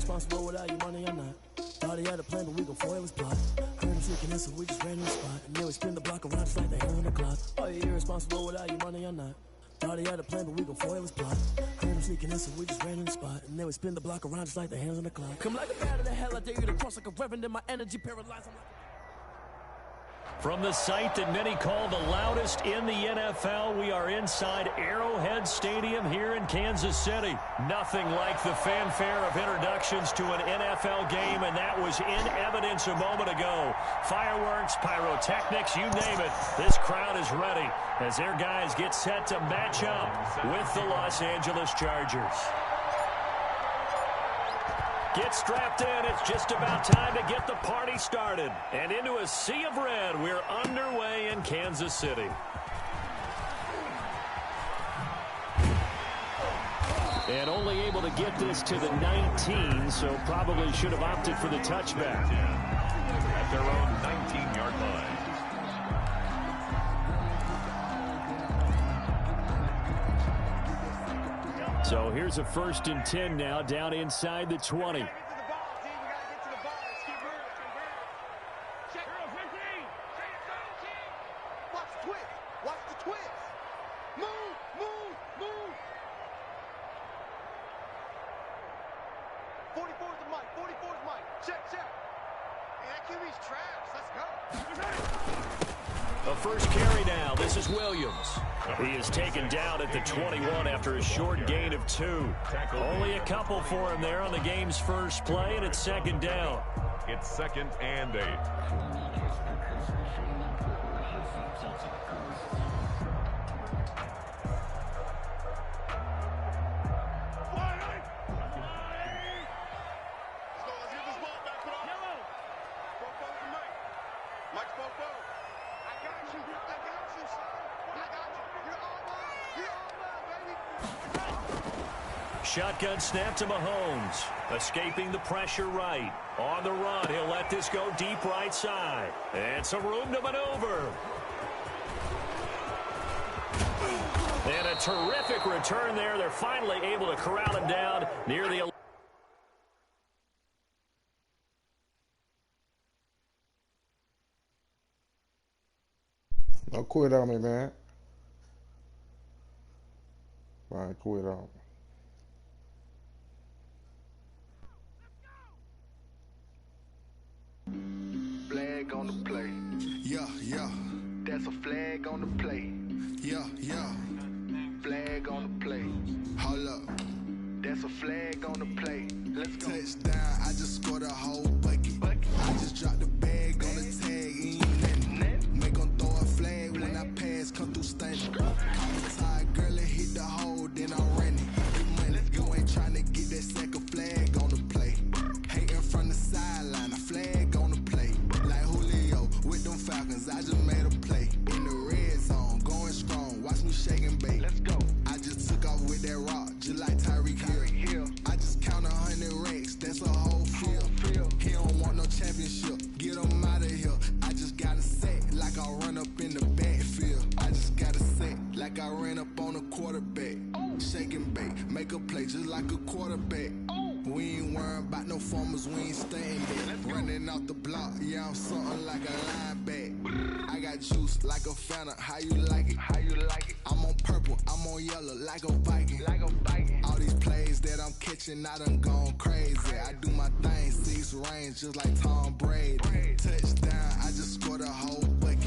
irresponsible without your money or not. Thought he had a plan, but we gon' foil his plot. Heard him shaking this, so we just ran in the spot. And then we spin the block around just like the hand on the clock. Are you irresponsible without your money or not? Thought he had a plan, but we gon' foil his plot. Heard him sneaking in, so we just ran in the spot. And then we spin the block around just like the hands on the clock. Come like a bat of the hell, I dare you to cross like a reverend, and my energy paralyzed. From the site that many call the loudest in the NFL, we are inside Arrowhead Stadium here in Kansas City. Nothing like the fanfare of introductions to an NFL game, and that was in evidence a moment ago. Fireworks, pyrotechnics, you name it. This crowd is ready as their guys get set to match up with the Los Angeles Chargers. Get strapped in. It's just about time to get the party started. And into a sea of red, we're underway in Kansas City. And only able to get this to the 19, so probably should have opted for the touchback. At their own 19-yard line. So here's a 1st and 10 now, down inside the 20. A first carry now. This is Williams. He is taken down at the 21 after a short gain of 2. Only a couple for him there on the game's first play, and it's 2nd down. It's 2nd and 8. Shotgun snap to Mahomes. Escaping the pressure right. On the run, he'll let this go deep right side. And some room to maneuver. And a terrific return there. They're finally able to corral him down near the... Don't quit on me, man. All right, quit on me. Flag on the play. Yeah, yeah. That's a flag on the play. Yeah, yeah. Flag on the play. Hold up. That's a flag on the play. Let's go. Touchdown, I just scored a whole bucket. I just dropped the bag on the tag, ain't nothing. Make them throw a flag when I pass, come through stunning. Call me tired, girl, and hit the hole, then I'm running. You ain't trying to get that second flag on the play. Hating from the sideline, a flag on the play. Like Julio with them Falcons, I just made a play. In the red zone, going strong, watch me shake and bake. Let's go. I just took off with that rock, just like Tyreek Hill. I just count 100 racks, that's a whole field. He don't want no championship, get him out of here. I just got a set, like I run up in the backfield. I just got a set, like I ran up on a quarterback. Shake and bake, make a play just like a quarterback. We ain't worrying about no formers, we ain't staying there. Running off the block, yeah, I'm something like a lineback. I got juice like a Fanta, how you like it? How you like it? I'm on purple, I'm on yellow, like a Viking. Like a Viking. All these plays that I'm catching, I done gone crazy. I do my thing, 6 range, just like Tom Brady. Touchdown, I just scored a whole bucket.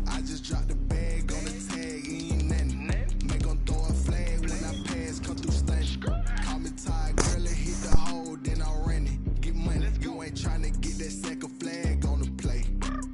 I just dropped the bag on the tag, ain't nothing. Make them throw a flag when I pass, come through stunning. Call me tired, girl, and hit the hole, then I'm running. Get money, you ain't trying to get that second flag on the play.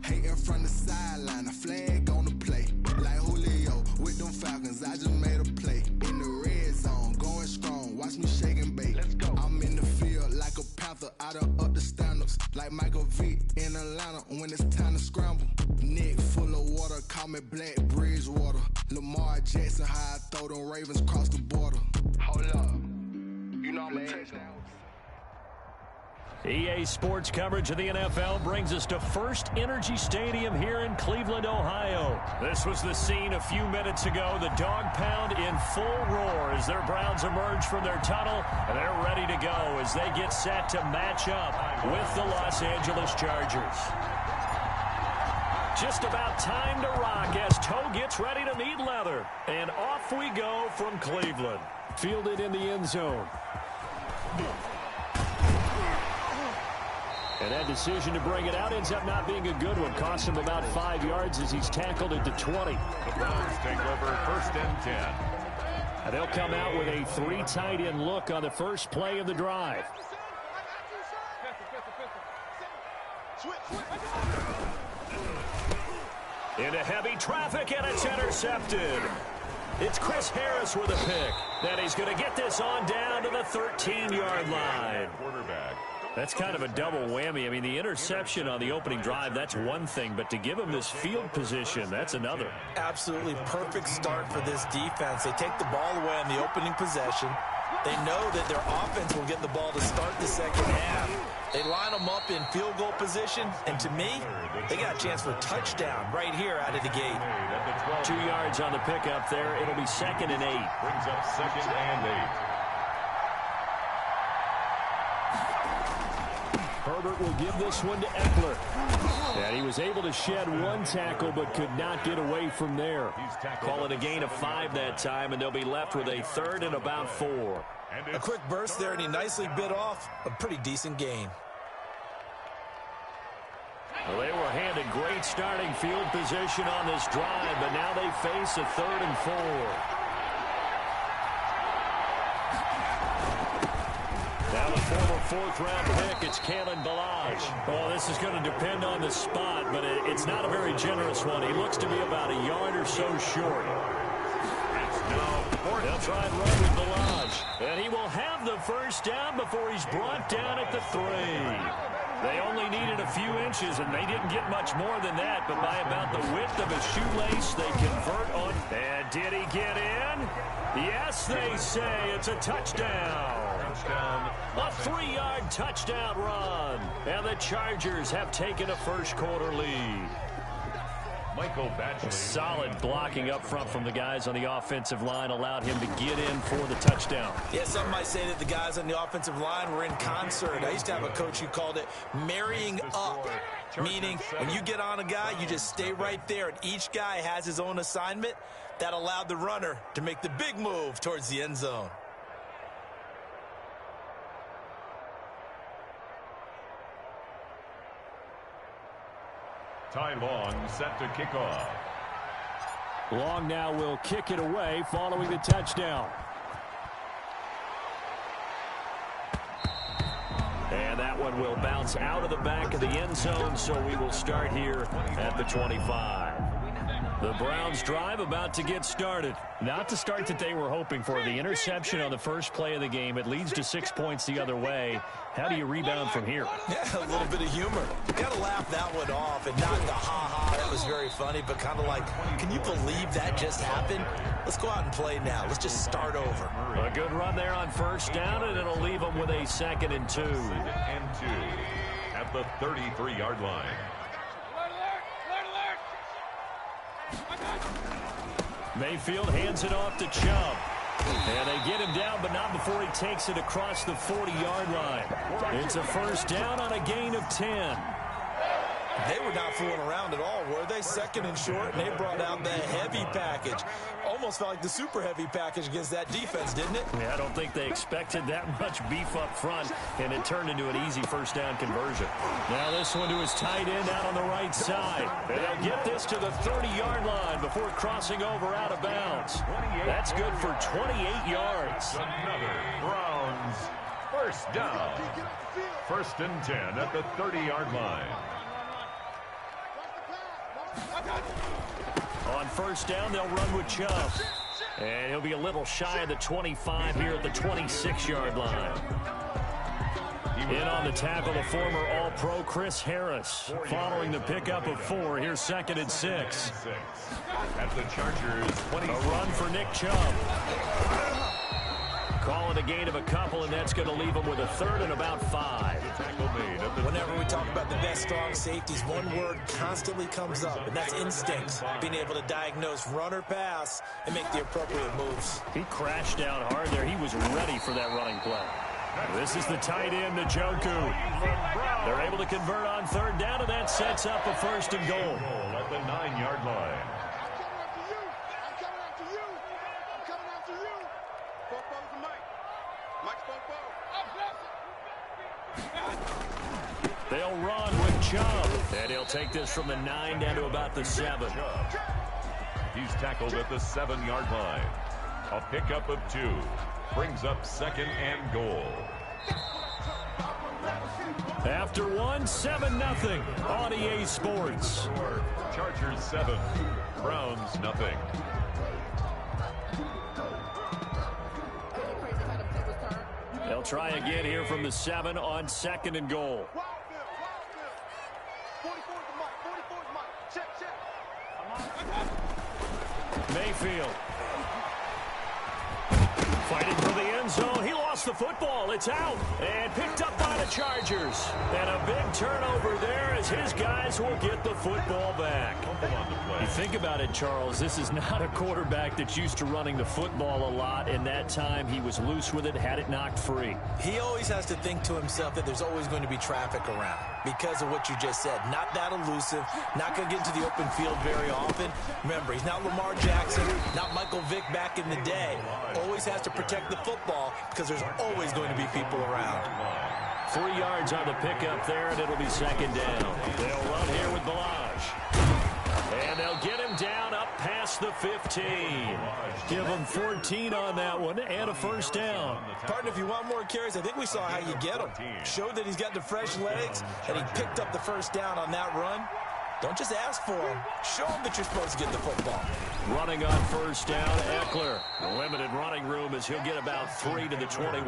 Hating from the sideline, a flag on the play. Like Julio with them Falcons, I just made a play. In the red zone, going strong, watch me shake and bake. Let's go. I'm in the field like a panther, I done up the standards. Like Michael Vick in Atlanta when it's time to scramble. Neck full of water, call me Black Bridgewater. Lamar Jackson, how I throw them Ravens cross the border. Hold up. You know I'm a touchdown. EA Sports coverage of the NFL brings us to First Energy Stadium here in Cleveland, Ohio. This was the scene a few minutes ago. The dog pound in full roar as their Browns emerge from their tunnel, and they're ready to go as they get set to match up with the Los Angeles Chargers. Just about time to rock as Toe gets ready to meet leather. And off we go from Cleveland. Fielded in the end zone. And that decision to bring it out ends up not being a good one. Costs him about 5 yards as he's tackled at the 20. The Browns take over 1st and 10. And they'll come out with a 3 tight end look on the first play of the drive. Into heavy traffic, and it's intercepted. It's Chris Harris with a pick. Then he's going to get this on down to the 13-yard line. Quarterback. That's kind of a double whammy. I mean, the interception on the opening drive, that's one thing. But to give him this field position, that's another. Absolutely perfect start for this defense. They take the ball away on the opening possession. They know that their offense will get the ball to start the second half. They line them up in field goal position. And to me, they got a chance for a touchdown right here out of the gate. 2 yards on the pickup there. It'll be 2nd and 8. Brings up 2nd and 8. Herbert will give this one to Eckler. And he was able to shed 1 tackle but could not get away from there. Call it a gain of 5 that time, and they'll be left with a 3rd and about 4. A quick burst there, and he nicely bit off a pretty decent gain. Well, they were handed great starting field position on this drive, but now they face a 3rd and 4. Now the former 4th-round pick, it's Kalen Ballage. Oh, this is going to depend on the spot, but it's not a very generous one. He looks to be about a yard or so short. They'll try and run with Ballage. And he will have the first down before he's brought down at the 3. They only needed a few inches, and they didn't get much more than that. But by about the width of a shoelace, they convert on. And did he get in? Yes, they say it's a touchdown. A 3-yard touchdown run. And the Chargers have taken a first-quarter lead. Michael Badgley. Solid blocking up front from the guys on the offensive line allowed him to get in for the touchdown. Yeah, some might say that the guys on the offensive line were in concert. I used to have a coach who called it marrying up, meaning when you get on a guy, you just stay right there, and each guy has his own assignment. That allowed the runner to make the big move towards the end zone. Ty Long set to kick off. Long now will kick it away following the touchdown. And that one will bounce out of the back of the end zone, so we will start here at the 25. The Browns drive about to get started. Not the start that they were hoping for. The interception on the first play of the game. It leads to 6 points the other way. How do you rebound from here? Yeah, a little bit of humor. Got to laugh that one off and not the ha-ha. That was very funny, but kind of like, can you believe that just happened? Let's go out and play now. Let's just start over. A good run there on first down, and it'll leave them with a 2nd and 2. 2nd and 2 at the 33-yard line. Mayfield hands it off to Chubb. And they get him down, but not before he takes it across the 40-yard line. It's a first down on a gain of 10. They were not fooling around at all, were they? 2nd and short, and they brought out the heavy package. Almost felt like the super heavy package against that defense, didn't it? Yeah, I don't think they expected that much beef up front, and it turned into an easy first down conversion. Now this one to his tight end out on the right side. And they'll get this to the 30-yard line before crossing over out of bounds. That's good for 28 yards. Another Browns first down. 1st and 10 at the 30-yard line. On first down, they'll run with Chubb. And he'll be a little shy of the 25 here at the 26-yard line. In on the tackle, the former All-Pro Chris Harris. Following the pickup of 4, here's 2nd and 6. At the Chargers 20. A run for Nick Chubb. Call it a gain of a couple, and that's going to leave them with a third and about 5. Whenever we talk about the best strong safeties, one word constantly comes up, and that's instincts. Being able to diagnose run or pass and make the appropriate moves. He crashed down hard there. He was ready for that running play. This is the tight end, Njoku. They're able to convert on third down, and that sets up a first and goal. At the 9-yard line. They'll run with Chubb, and he'll take this from the 9 down to about the 7. He's tackled at the 7-yard line. A pickup of 2. Brings up second and goal. After 1, 7-0 on EA Sports. Chargers 7, Browns nothing. They'll try again here from the 7 on second and goal. Mayfield. Fighting for the end zone. He lost the football. It's out. And picked up by the Chargers. And a big turnover there as his guys will get the football back. You think about it, Charles. This is not a quarterback that's used to running the football a lot. And that time he was loose with it, had it knocked free. He always has to think to himself that there's always going to be traffic around because of what you just said. Not that elusive. Not going to get into the open field very often. Remember, he's not Lamar Jackson, not Michael Vick back in the day. Always has to protect the football because there's always going to be people around. 3 yards on the pickup there, and it'll be second down. They'll run here with Balaj. And they'll get him down up past the 15. Give him 14 on that one and a first down. Partner, if you want more carries, I think we saw how you get him. Showed that he's got the fresh legs, and he picked up the first down on that run. Don't just ask for him. Show him that you're supposed to get the football. Running on first down, Eckler. Limited running room as he'll get about 3 to the 21.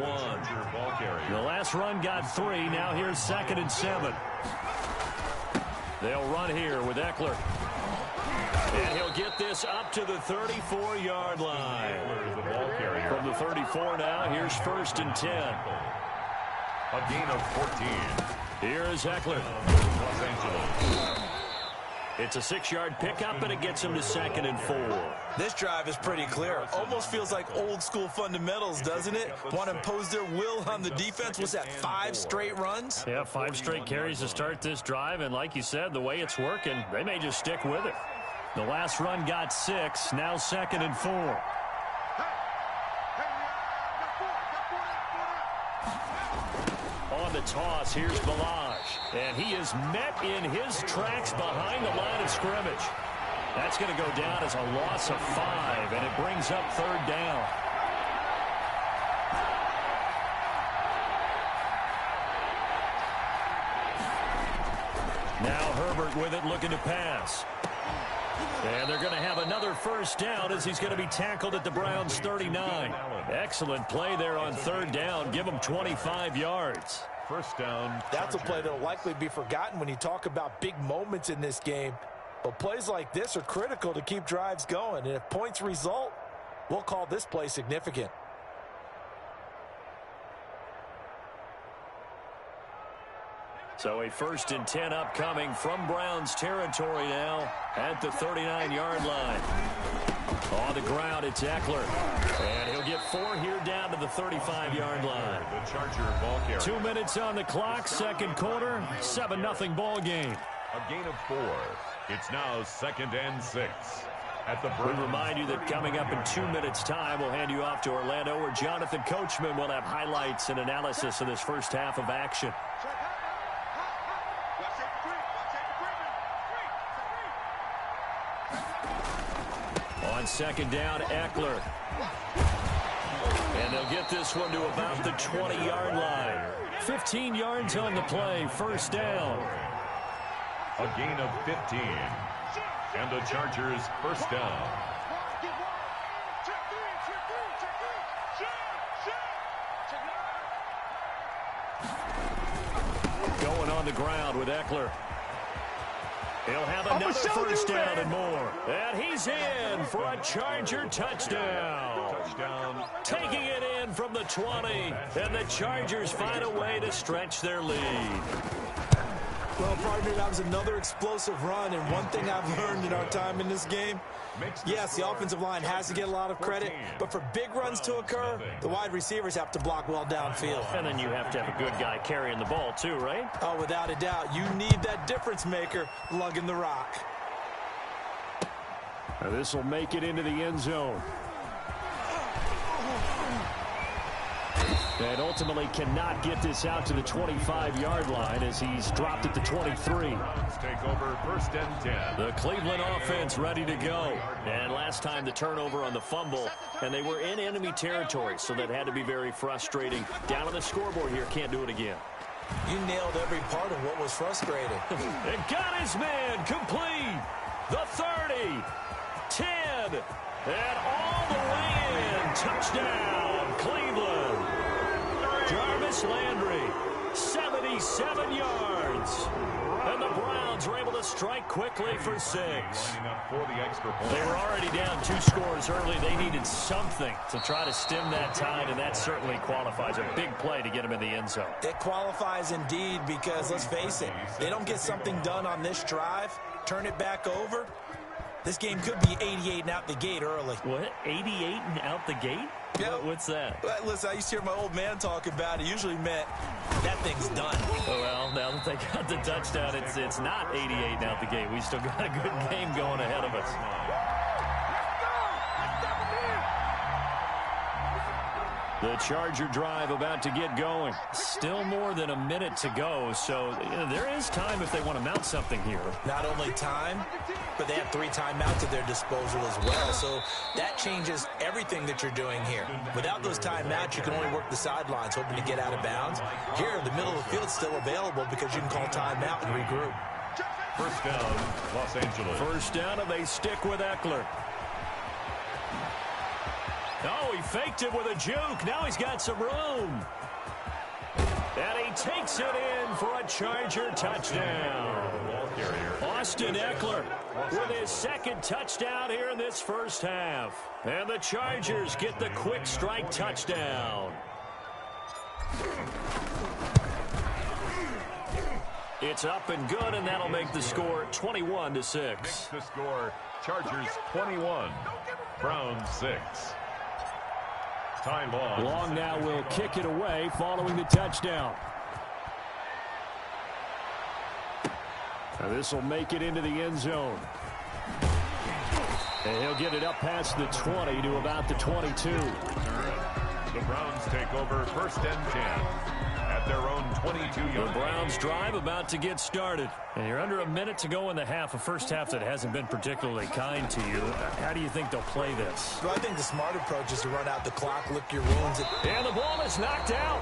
The last run got 3. Now here's second and 7. They'll run here with Eckler. And he'll get this up to the 34-yard line. From the 34 now, here's first and 10. A gain of 14. Here is Eckler. Los Angeles. It's a 6-yard pickup, and it gets him to second and 4. This drive is pretty clear. Almost feels like old-school fundamentals, doesn't it? Want to impose their will on the defense. What's that, 5 straight runs? Yeah, 5 straight carries to start this drive, and like you said, the way it's working, they may just stick with it. The last run got 6, now second and 4. On the toss, here's Balaj. And he is met in his tracks behind the line of scrimmage. That's going to go down as a loss of 5, and it brings up third down. Now Herbert with it, looking to pass. And they're going to have another first down as he's going to be tackled at the Browns' 39. Excellent play there on third down. Give him 25 yards. First down. That's a play that will likely be forgotten when you talk about big moments in this game. But plays like this are critical to keep drives going. And if points result, we'll call this play significant. So a first and 10 upcoming from Browns territory now at the 39-yard line. On the ground, it's Eckler. And he'll get 4 here down to the 35-yard line. The Charger ball carrier. 2 minutes on the clock, second quarter, 7-0 ball game. A gain of 4. It's now second and 6. At the We remind you that coming up in 2 minutes' time, we'll hand you off to Orlando, where Jonathan Coachman will have highlights and analysis of this first half of action. On second down, Eckler. And they'll get this one to about the 20-yard line. 15 yards on the play, first down. A gain of 15. And the Chargers first down. Going on the ground with Eckler. He'll have another first down and more. And he's in for a Charger touchdown. Taking it in from the 20. And the Chargers find a way to stretch their lead. Well, partner, that was another explosive run. And one thing I've learned in our time in this game, yes, the offensive line has to get a lot of credit, but for big runs to occur, the wide receivers have to block well downfield. And then you have to have a good guy carrying the ball too, right? Oh, without a doubt. You need that difference maker lugging the rock. This will make it into the end zone. And ultimately cannot get this out to the 25-yard line as he's dropped at the 23. Take over first and 10. The Cleveland offense ready to go. And last time the turnover on the fumble, and they were in enemy territory, so that had to be very frustrating. Down on the scoreboard here, can't do it again. You nailed every part of what was frustrating. And got his man complete. The 30, 10, and all the way in. Touchdown, Cleveland. Jarvis Landry, 77 yards. And the Browns were able to strike quickly for 6. They were already down 2 scores early. They needed something to try to stem that tide, and that certainly qualifies. A big play to get them in the end zone. It qualifies indeed because, let's face it, they don't get something done on this drive, turn it back over, this game could be 88 and out the gate early. What? 88 and out the gate? Yeah. What's that? Well, listen, I used to hear my old man talk about it. Usually meant that thing's done. Oh, well, now that they got the touchdown, it's not 88 and out the gate. We still got a good game going ahead of us. The Charger drive about to get going. Still more than a minute to go, so there is time if they want to mount something here. Not only time, but they have 3 timeouts at their disposal as well, so that changes everything that you're doing here. Without those timeouts, you can only work the sidelines, hoping to get out of bounds. Here, the middle of the field's still available because you can call timeout and regroup. First down, Los Angeles. First down, and they stick with Eckler. Oh, he faked it with a juke. Now he's got some room. And he takes it in for a Charger touchdown. Austin Eckler with his 2nd touchdown here in this first half. And the Chargers get the quick strike touchdown. It's up and good, and that'll make the score 21-6. Makes the score Chargers 21, Browns 6. Time on. Long now will kick it away following the touchdown. This will make it into the end zone. And he'll get it up past the 20 to about the 22. The Browns take over first and 10 at their own 22-yard. The Browns drive about to get started. And you're under a minute to go in the half, a first half that hasn't been particularly kind to you. How do you think they'll play this? Well, I think the smart approach is to run out the clock, lick your wounds. And the ball is knocked out.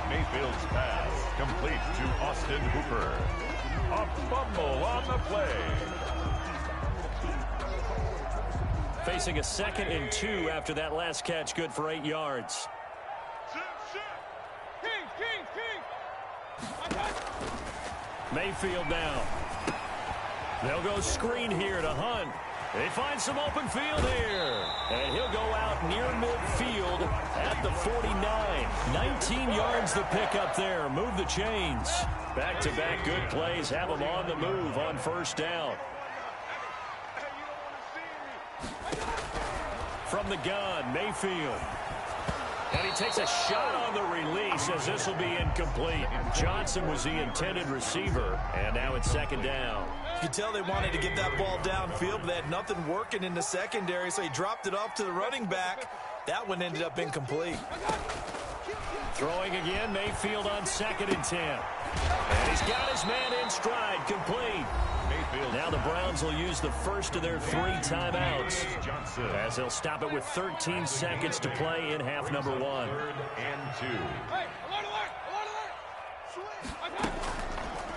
Mayfield's pass complete to Austin Hooper. A fumble on the play. Facing a 2nd and 2 after that last catch, good for 8 yards. Mayfield down. They'll go screen here to Hunt. They find some open field here. And he'll go out near midfield at the 49. 19 yards the pick up there. Move the chains. Back-to-back good plays have them on the move on first down. From the gun, Mayfield. And he takes a shot on the release as this will be incomplete. Johnson was the intended receiver, and now it's 2nd down. You could tell they wanted to get that ball downfield, but they had nothing working in the secondary, so he dropped it off to the running back. That one ended up incomplete. Throwing again, Mayfield on 2nd and 10. And he's got his man in stride, complete. Now the Browns will use the first of their 3 timeouts as they'll stop it with 13 seconds to play in half number 1. 3rd and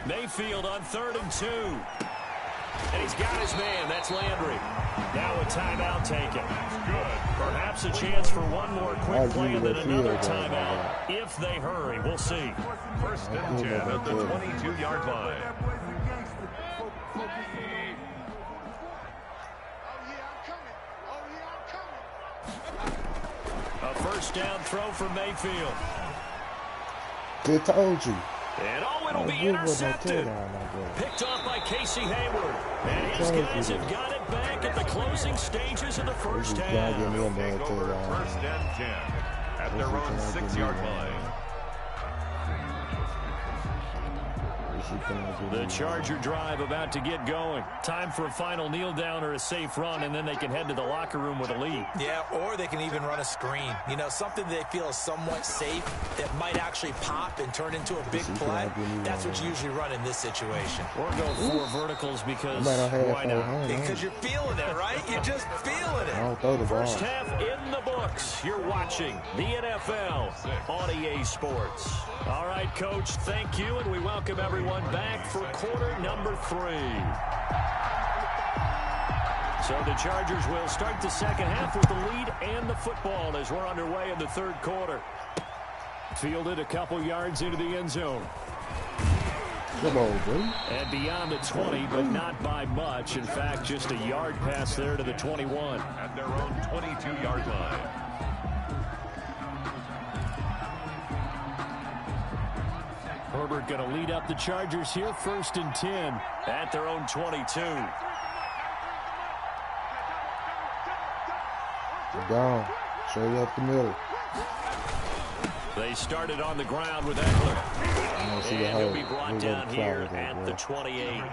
2. Mayfield on 3rd and 2. And he's got his man. That's Landry. Now a timeout taken. Perhaps a chance for one more quick play and then another timeout if they hurry. We'll see. First and 10 at the 22-yard line. A first down throw for Mayfield. They told you. And it'll be intercepted. Picked off by Casey Hayward. And his guys have got it back at the closing stages of the first half. First and 10 at their own 6-yard line. The Charger drive about to get going. Time for a final kneel down or a safe run, and then they can head to the locker room with a lead. Yeah, or they can even run a screen. You know, something they feel is somewhat safe that might actually pop and turn into a big play. That's what you usually run in this situation. Or go 4 verticals because why not? Because you're feeling it, right? You're just feeling it. First half in the books. You're watching the NFL on EA Sports. All right, Coach, thank you, and we welcome everyone back for quarter number 3. So the Chargers will start the second half with the lead and the football as we're underway in the third quarter. Fielded a couple yards into the end zone. Come on, bro. And beyond the 20, but not by much. In fact, just a yard pass there to the 21. At their own 22-yard line. Herbert going to lead up the Chargers here, 1st and 10 at their own 22. Down. Show you up the middle. They started on the ground with Eckler. And he'll be brought down here at the 28.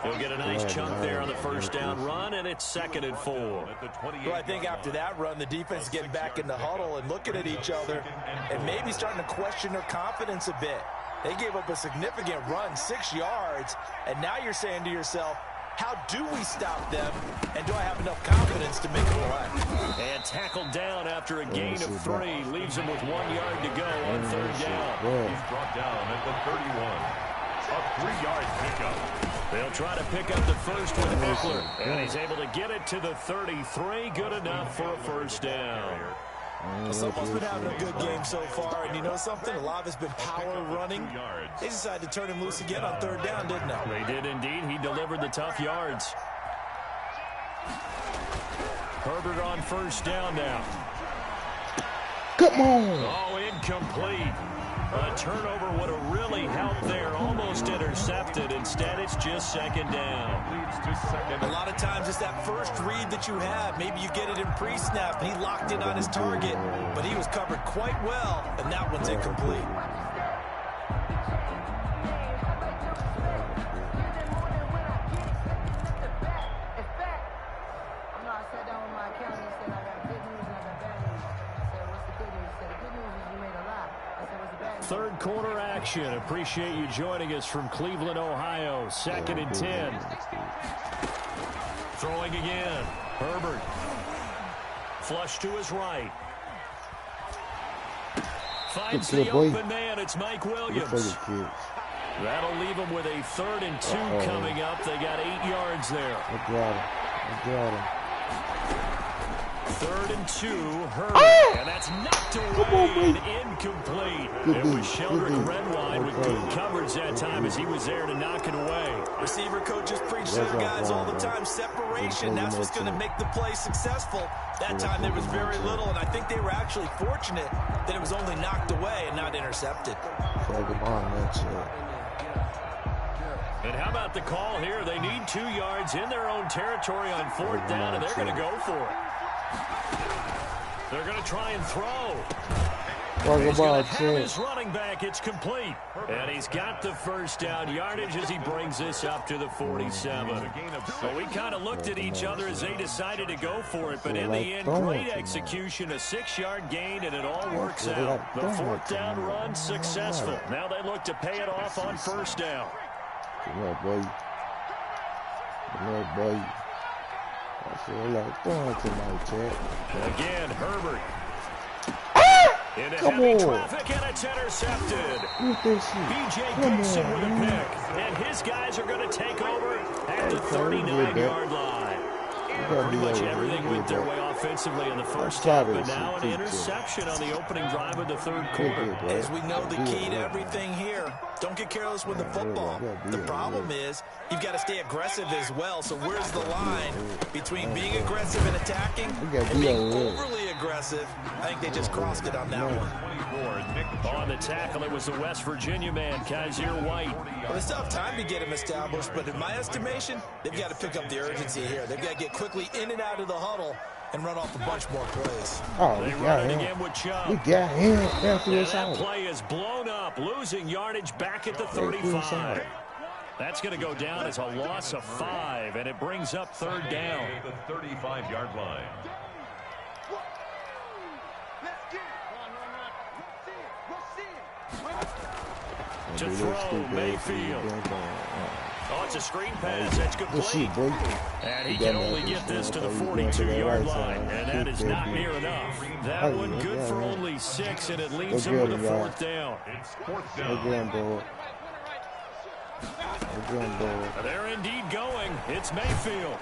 He'll get a nice chunk there on the first down run, and it's 2nd and 4. Well, I think after that run, the defense is getting back in the huddle and looking at each other and maybe starting to question their confidence a bit. They gave up a significant run, 6 yards, and now you're saying to yourself, how do we stop them, and do I have enough confidence to make a play? And tackled down after a gain of 3. Leaves him with 1 yard to go on 3rd down. He's brought down at the 31. A 3-yard pickup. They'll try to pick up the first with Eckler, and he's able to get it to the 33. Good enough for a first down. Someone's been having a good game so far, and you know something? A lot of it's been power running. They decided to turn him loose again on 3rd down, didn't they? They did indeed. He delivered the tough yards. Herbert on 1st down now. Come on. Oh, incomplete. A turnover would have really helped there. Almost intercepted. Instead, it's just 2nd down. Leads to 2nd. A lot of times it's that first read that you have. Maybe you get it in pre-snap, and he locked in on his target, but he was covered quite well, and that one's incomplete. Third quarter action. Appreciate you joining us from Cleveland, Ohio. 2nd and 10. Throwing again. Herbert. Flush to his right. Finds the open man. It's Mike Williams. That'll leave him with a 3rd and 2 coming up. They got 8 yards there. I got him. 3rd and 2, Herbert, and that's knocked away and incomplete. It was Sheldrick Redwine with good coverage that time as he was there to knock it away. Receiver coaches preach to their guys all the time. Separation, that's what's going to make the play successful. That time there was very little, and I think they were actually fortunate that it was only knocked away and not intercepted. And how about the call here? They need 2 yards in their own territory on 4th down, and they're going to go for it. They're going to try and throw. He's going to have his running back. It's complete. And he's got the first down yardage as he brings this up to the 47. So we kind of looked at each other as they decided to go for it. But in the end, great execution, a 6-yard gain, and it all works out. The 4th down run successful. Now they look to pay it off on 1st down. Good luck, boy. Good luck, boy. I feel like throwing tonight, Chad. Again, Herbert. Into heavy traffic, and it's intercepted. B.J. Dixon with a pick. And his guys are going to take over at the 39-yard line. Pretty much everything went their way offensively in the first half, but now an interception on the opening drive of the third quarter. As we know, the key to everything here Don't get careless with the football. The problem is you've got to stay aggressive as well. So where's the line between being aggressive and attacking and being overly aggressive? I think they just crossed it on that one. On the tackle, it was the West Virginia man, Kaiser White. Well, they still have time to get him established, but in my estimation, they've got to pick up the urgency here. They've got to get quickly in and out of the huddle and run off a bunch more plays. Oh, they run it again with Chubb. We got him. That play is blown up, losing yardage back at the 35. That's going to go down as a loss of 5, and it brings up third down. The 35-yard line. To throw, Mayfield. Oh, it's a screen pass. That's complete. And he can only get this to the 42-yard line, and that is not near enough. That one good for only 6, and it leaves him with a fourth down. It's fourth down. They're indeed going. It's Mayfield.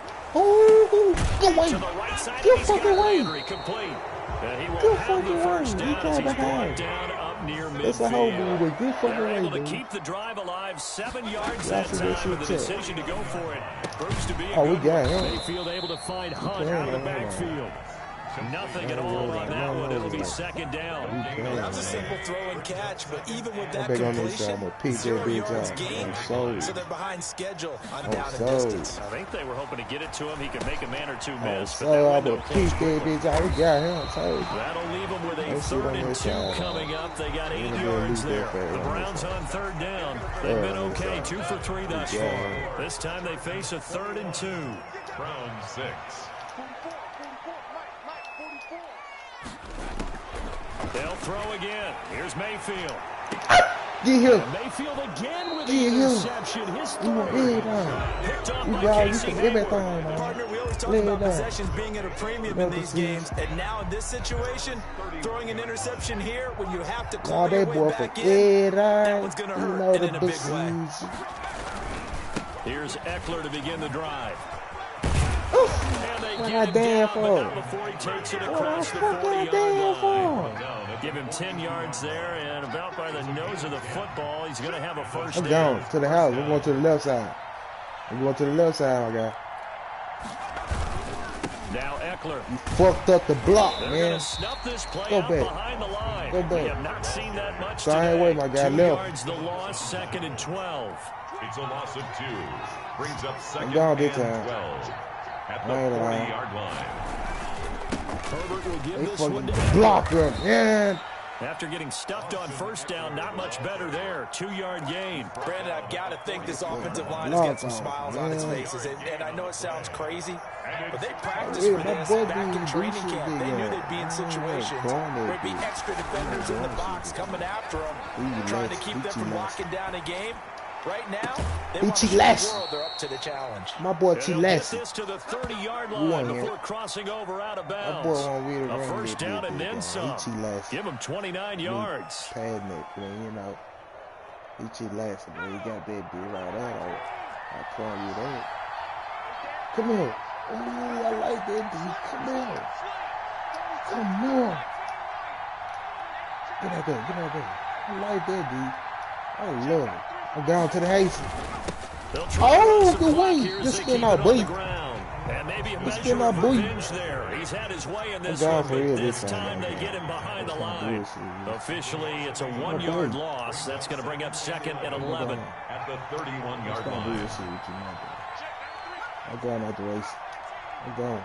Get away. To the right side. Get fucking away. Complete. And he will have the first down as he's brought down up near midfield. It's a whole movie. Get fucking They're away, able to dude. keep the drive alive 7 yards that time, and the decision to go for it proves to be a we good got one. him. Mayfield able to find Hunt out of the backfield. Nothing at all on that one. It'll be second down. Well, that was a simple throw and catch, but even with that completion, PJ 0 Big yards Time. gained, So so they're behind schedule on down and so. distance. I think they were hoping to get it to him. He could make a man or two miss, but so that I'm window a closed. PJ Big Time. We got him. So. That'll leave them with a Let's see 3rd what and they 2 got. coming up. They got 8 We're gonna yards leave there. that there. The Browns on 3rd down. They've been okay, 2 for 3 thus far. This time they face a 3rd and 2. Browns 6. They'll throw again. Here's Mayfield. Get him. Mayfield again with the Get him. interception. His third. Picked off by Casey Hayward. Partner, we always talk about possessions being at a premium in these games, and now in this situation, throwing an interception here when you have to claw your way back in, that one's going to hurt and in a big way. Here's Eckler to begin the drive. And they What get I him damn down, for? but not before he takes it across the 40-yard line. Give him 10 yards there, and about by the nose of the football, he's going to have a first I'm down. going to the house. We're going to the left side. I'm going to the left side, my guy. Now Eckler. You fucked up the block, They're man. going to snuff this play Go out back. behind the line. Go back. We have not seen that much Same today. way, my guy. 2 Left. yards the loss, 2nd and 12. It's a loss of 2. Brings up 2nd down and big time. 12. At the I ain't 40-yard line. Herbert will give They this one to fucking block him, man. After getting stuffed on first down, not much better there. 2-yard gain. Brandon, I've got to think this offensive line has got some smiles on its faces. And I know it sounds crazy, but they practiced for this back in training camp. They knew they'd be in situations where there'd be extra defenders in the box coming after them, trying to keep them from locking down a game. Right now, they want to show the world they're up to the challenge. My boy They'll T-Less. get this to the 30-yard line before crossing over out of bounds. boy won't read A around first here, down big, and big then guy. some. T-Less. Give him 29 yards. Pad neck, man, you know. He T-Less, man. He got that big right there. I call you that. Come here. Ooh, I like that, dude. Come here. Come on. Get out there. Get out there. I like that, dude. I love it. I'm going to the Haitian. Oh, good way. Just spin out, boy. And maybe a Just measure spin out, of boy. revenge there. He's had his way in this I'm one, down for but real this this time time, they man. get him behind the That's not line. bullshit. Officially, it's a 1-yard loss. That's going to bring up 2nd and 11. At the 31-yard Don't do line. this shit with you, man. I'm going out the race. I'm going.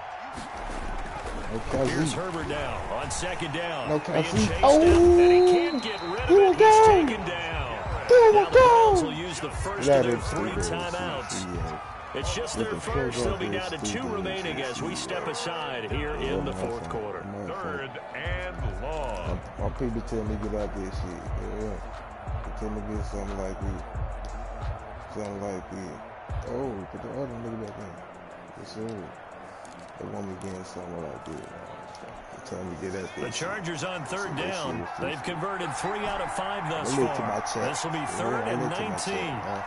Here's Herbert now on 2nd down. No Being Kelsey. chased Oh! down, and he can't get rid of Here it. we go. He's taken down. Here we Now the Browns go. will use the first of their 3 timeouts. It's just their With the first. They'll be progress down to is 2 stupid. remaining as we step aside here in the 4th quarter. 3rd and long. My people tell me get out this shit. Yeah. They tell me get something like this. Something like this. Oh, put the other nigga back in. Yes, sir. They want me getting something like this. They tell me get out this. The Chargers on 3rd That down. shit is They've converted 3 out of 5 thus I look to my far. chat. This will be Yeah, 3rd I and look to my 19. chat, man.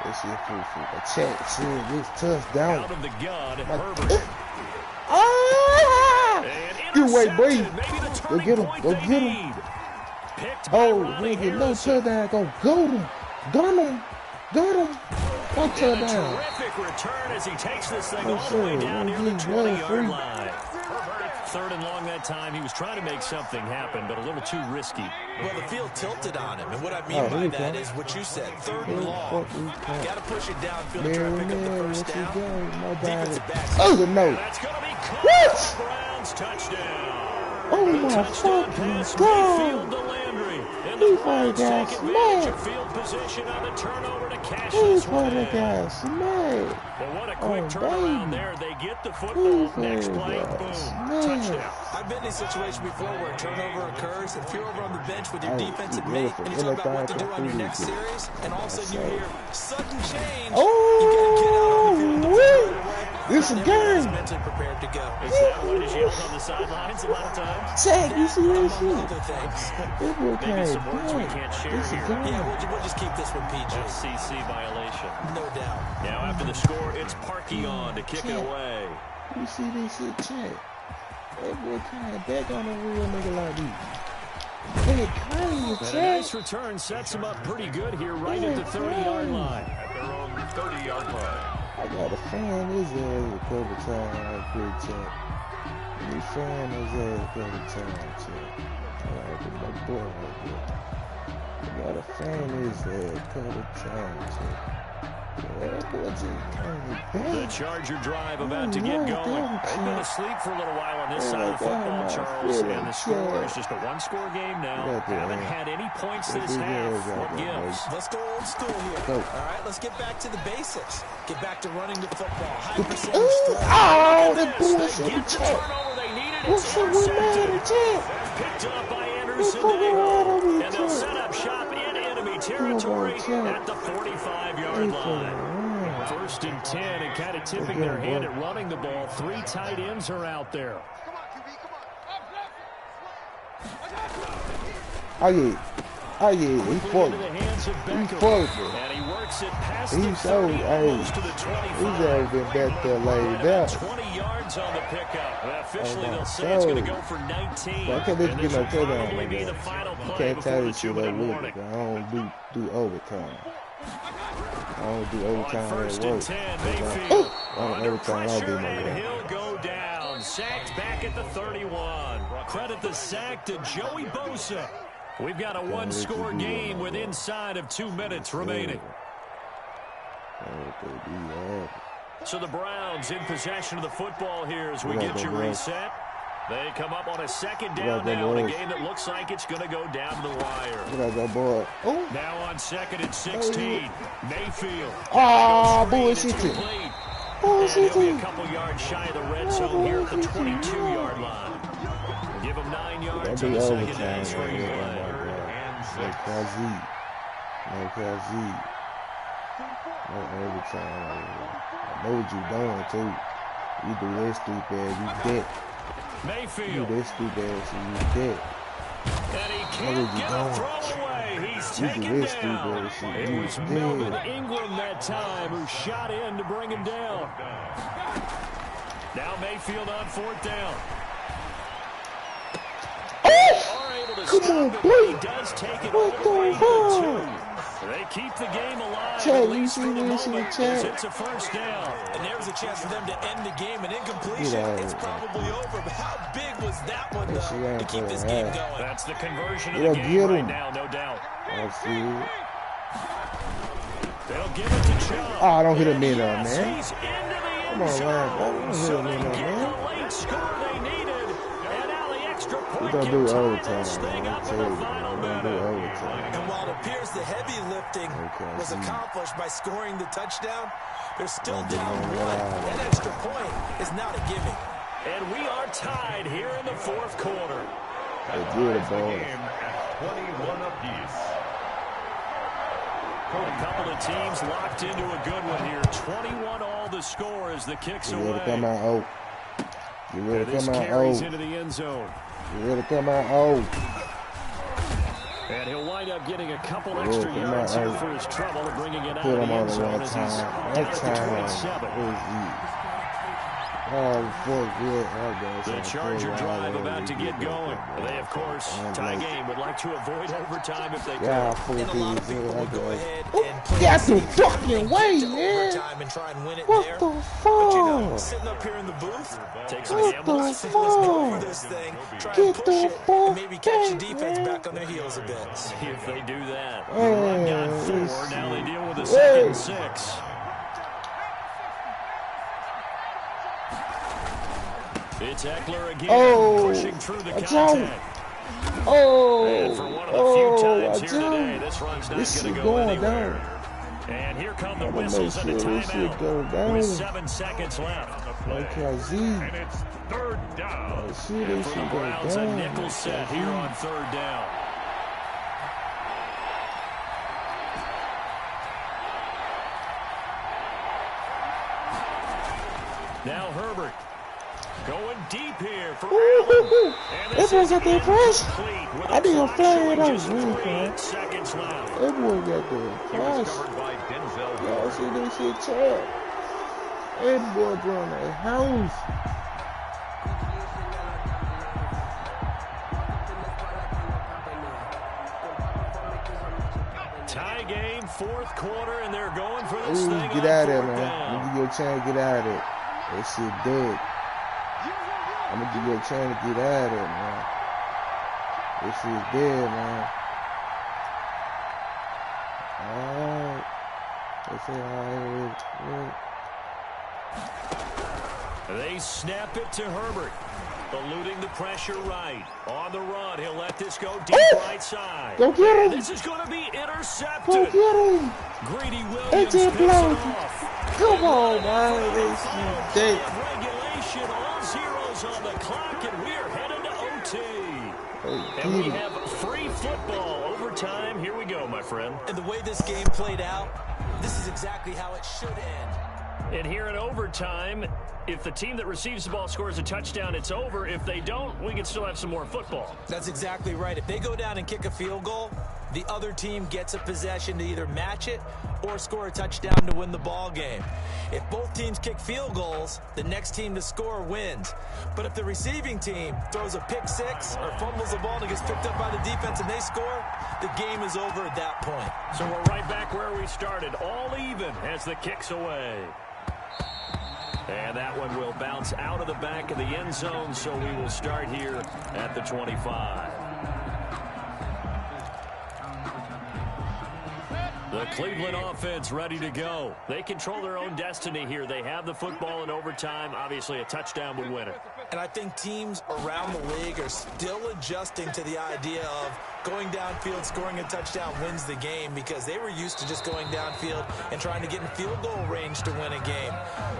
That shit free. A chat shit, this touchdown. Out of the gun, Herbert. Ah! And Good way, boy. intercepted. Maybe the Go get him. turning Go point get they him. need. picked by Oh, Ronnie nigga, no Harrison. touchdown. Go, got him. Got him. Got him. No And a touchdown. terrific return as he takes this thing No, all the way sir. down near Don't the get well 20-yard free. line. Third and long that time. He was trying to make something happen, but a little too risky. Well, the field tilted on him, and what I mean by that is what you said, third and long. Got to push it downfield to try to pick up the first down. Defensive back. Oh, no. That's going to be caught. What? Browns touchdown. Oh, The my touchdown fucking pass God. Mayfield to Landry. And He the probably Browns got take advantage smacked. of field position on the turnover to cash He this one probably in. got smacked. But what a quick Oh, turnaround baby. there. They get the football. He Next probably play, got boom, smacked. touchdown. I've been in a situation before where a turnover occurs. If you're over on the bench with your Hey, defensive you mate go and for you're talking about what to do NFL on your next for series, and all of a sudden you That's hear sudden change, Oh, you got to get out on the field and defend right away. This Not a everyone's game. mentally prepared to go. Is that what is yelled on the sidelines a lot of times? Check, you see that Among shit? other things. This boy Maybe can't some words we play. can't share This is here. game. Yeah, we'll just keep this one PG. FCC violation. No doubt. Now after the score, it's Parkey on to kick it away. You see this shit, check. That boy can't back on a real nigga like this. That crazy, And a check. nice return sets him up pretty good here right at the 30-yard line. At their own 30-yard line. I got a fan his ass a couple times on quick check. You fan his ass a couple times, check. I got my boy right there. I got a fan his ass a couple times, check. That boy just came The back. Charger drive about to get going. They've been asleep for a little while on this side of the football, Charles, and the score is just a one-score game now. Haven't had any points this half. What gives? Let's go old school here. Go. All right, let's get back to the basics. Get back to running the football. High percentage Ooh, throw. oh, that They bullshit, get the check. turnover they needed. What's It's up with Madden, intercepted. check? Picked up by What's Anderson up with Madden, and they'll check? set up shop in enemy territory check. at the 45-yard line. First and 10 and kind of tipping their hand at running the ball. Three tight ends are out there. Oh yeah, oh yeah, he Into fought. the hands of He Beckham. fought. And he works it past He the showed, 30, hey, almost to the 25. he's ever been back there Right laid about out. 20 yards on the pickup. Well, officially, Oh, my they'll say it's going to God. go for 19. But I can't let you And get this no will touchdown probably like be that. the final I play can't before tell the you shit 2-minute like warning. that. I don't do overtime. I don't do On overtime first at and work. 10, I Mayfield don't under overtime. I pressure, do my and work. he'll go down. Sacked back at the 31. Credit the sack to Joey Bosa. We've got a one-score game with inside of 2 minutes remaining. So the Browns in possession of the football here as we get you reset. They come up on a second down now in a game that looks like it's going to go down to the wire. Look at that boy. Oh, Now on second and 16, Mayfield. ah, Goes screen, bullshit. it's complete. Bullshit. And he'll be a couple yards shy of the red zone here at the 22-yard line. Give him 9 yards That'd on be the second overtime. down screenplay. No Kazee. No Kazee. No overtime. I know what you doing, too. You do that stupid ass, you dead. You Mayfield. do that stupid ass, you dead. And he What can't is he get a doing? throw away. He's You do taken this stupid down. ass shit. It You was dead. Melvin Ingram that time who shot in to bring him down. Now Mayfield on fourth down. Come on, But boy. he does take it What all the way the to fuck? 2. They keep the game alive, Chad, at you least see for the this in the moment, chat? as it's a first down. And there was a chance for them to end the game. An incompletion, Yeah. it's probably over. But how big was that one, Yeah, she though, ain't to keep this playing game that. going? That's the conversion of Yeah, the game get right him. now, no doubt. I see it. They'll give it to Chubb. Oh, don't hit him in there, Yes, man. he's into the Come end on, zone. Ryan, don't hit So him they in there, get man. the late score they needed. And now the extra We point don't can do tie overtime, this thing man. I up in tell the you, final we don't do minute. overtime. And while it appears the heavy lifting Okay, was see. accomplished by scoring the touchdown, they're still Don't do down no one. wild. That extra point is not a gimme. And we are tied here in the fourth quarter. They good, The boy. game at 21 apiece. A couple of teams locked into a good one here. 21 all the score as the kicks You ready to come away. out out? You ready And to this come out carries out? into the end zone. You ready to come out out? And he'll wind up getting a couple Yeah, extra come yards on, here hey. for his trouble and bringing it out Put of him the on end the zone one as he's time. down That at the time 27. was you. Oh, fuck, yeah. The Charger drive about to get going. They, of course, tie game would like to avoid overtime if they can. Yeah, And a lot of people will go ahead and play get the the fucking way, man. overtime and try and win it What there. the But you know, fuck? sitting up here in the booth, Take some What gambles. the let's go for fuck? this thing, try Get and push the it, fuck and maybe catch the back, defense man. back on their heels a bit. See if they do that. Hey, Run got let's 4. Now they see. deal with a second Hey. and 6. It's Eckler again, pushing through the contact. And for one of the few times here today, this run's not going to go anywhere. Down. And here come the I'm gonna whistles make and a sure this shit go timeout down. with 7 seconds left. Okay, Z. And it's third down. Let's see this For the shit go Browns, a down. nickel set here on third down. Now Herbert going deep here for Allen. And That boy got that press. incomplete with I didn't a clock flag showing it out. just Really, 3 man. seconds left. That boy got the He was press. covered by Denzel Y'all Ward. see this shit, Chad? That boy blowing that house. Tie game, 4th quarter, and they're going for this Ooh, thing get on out of there, 4th man. down. I'm gonna give you a chance to get out of there. That shit dead. I'm gonna give you a chance to get out of there, man. This shit's dead, man. Alright. They say alright. They snap it to Herbert. Eluding the pressure right. On the run, he'll let this go deep right side. Go get him. This is going to be intercepted. Go get him. Greedy Williams That's picks it, it blow. off. Come on, man. This shit dead. Regulation, all zeros on the clock, and we're headed to OT. Hey, And we get it. have free football overtime. Here we go, my friend. And the way this game played out, this is exactly how it should end. And here in overtime, if the team that receives the ball scores a touchdown, it's over. If they don't, we can still have some more football. That's exactly right. If they go down and kick a field goal, the other team gets a possession to either match it or score a touchdown to win the ball game. If both teams kick field goals, the next team to score wins. But if the receiving team throws a pick six or fumbles the ball and it gets picked up by the defense and they score, the game is over at that point. So we're right back where we started, all even as the kick's away. And that one will bounce out of the back of the end zone, so we will start here at the 25. The Cleveland offense ready to go. They control their own destiny here. They have the football in overtime. Obviously, a touchdown would win it. And I think teams around the league are still adjusting to the idea of going downfield, scoring a touchdown wins the game, because they were used to just going downfield and trying to get in field goal range to win a game.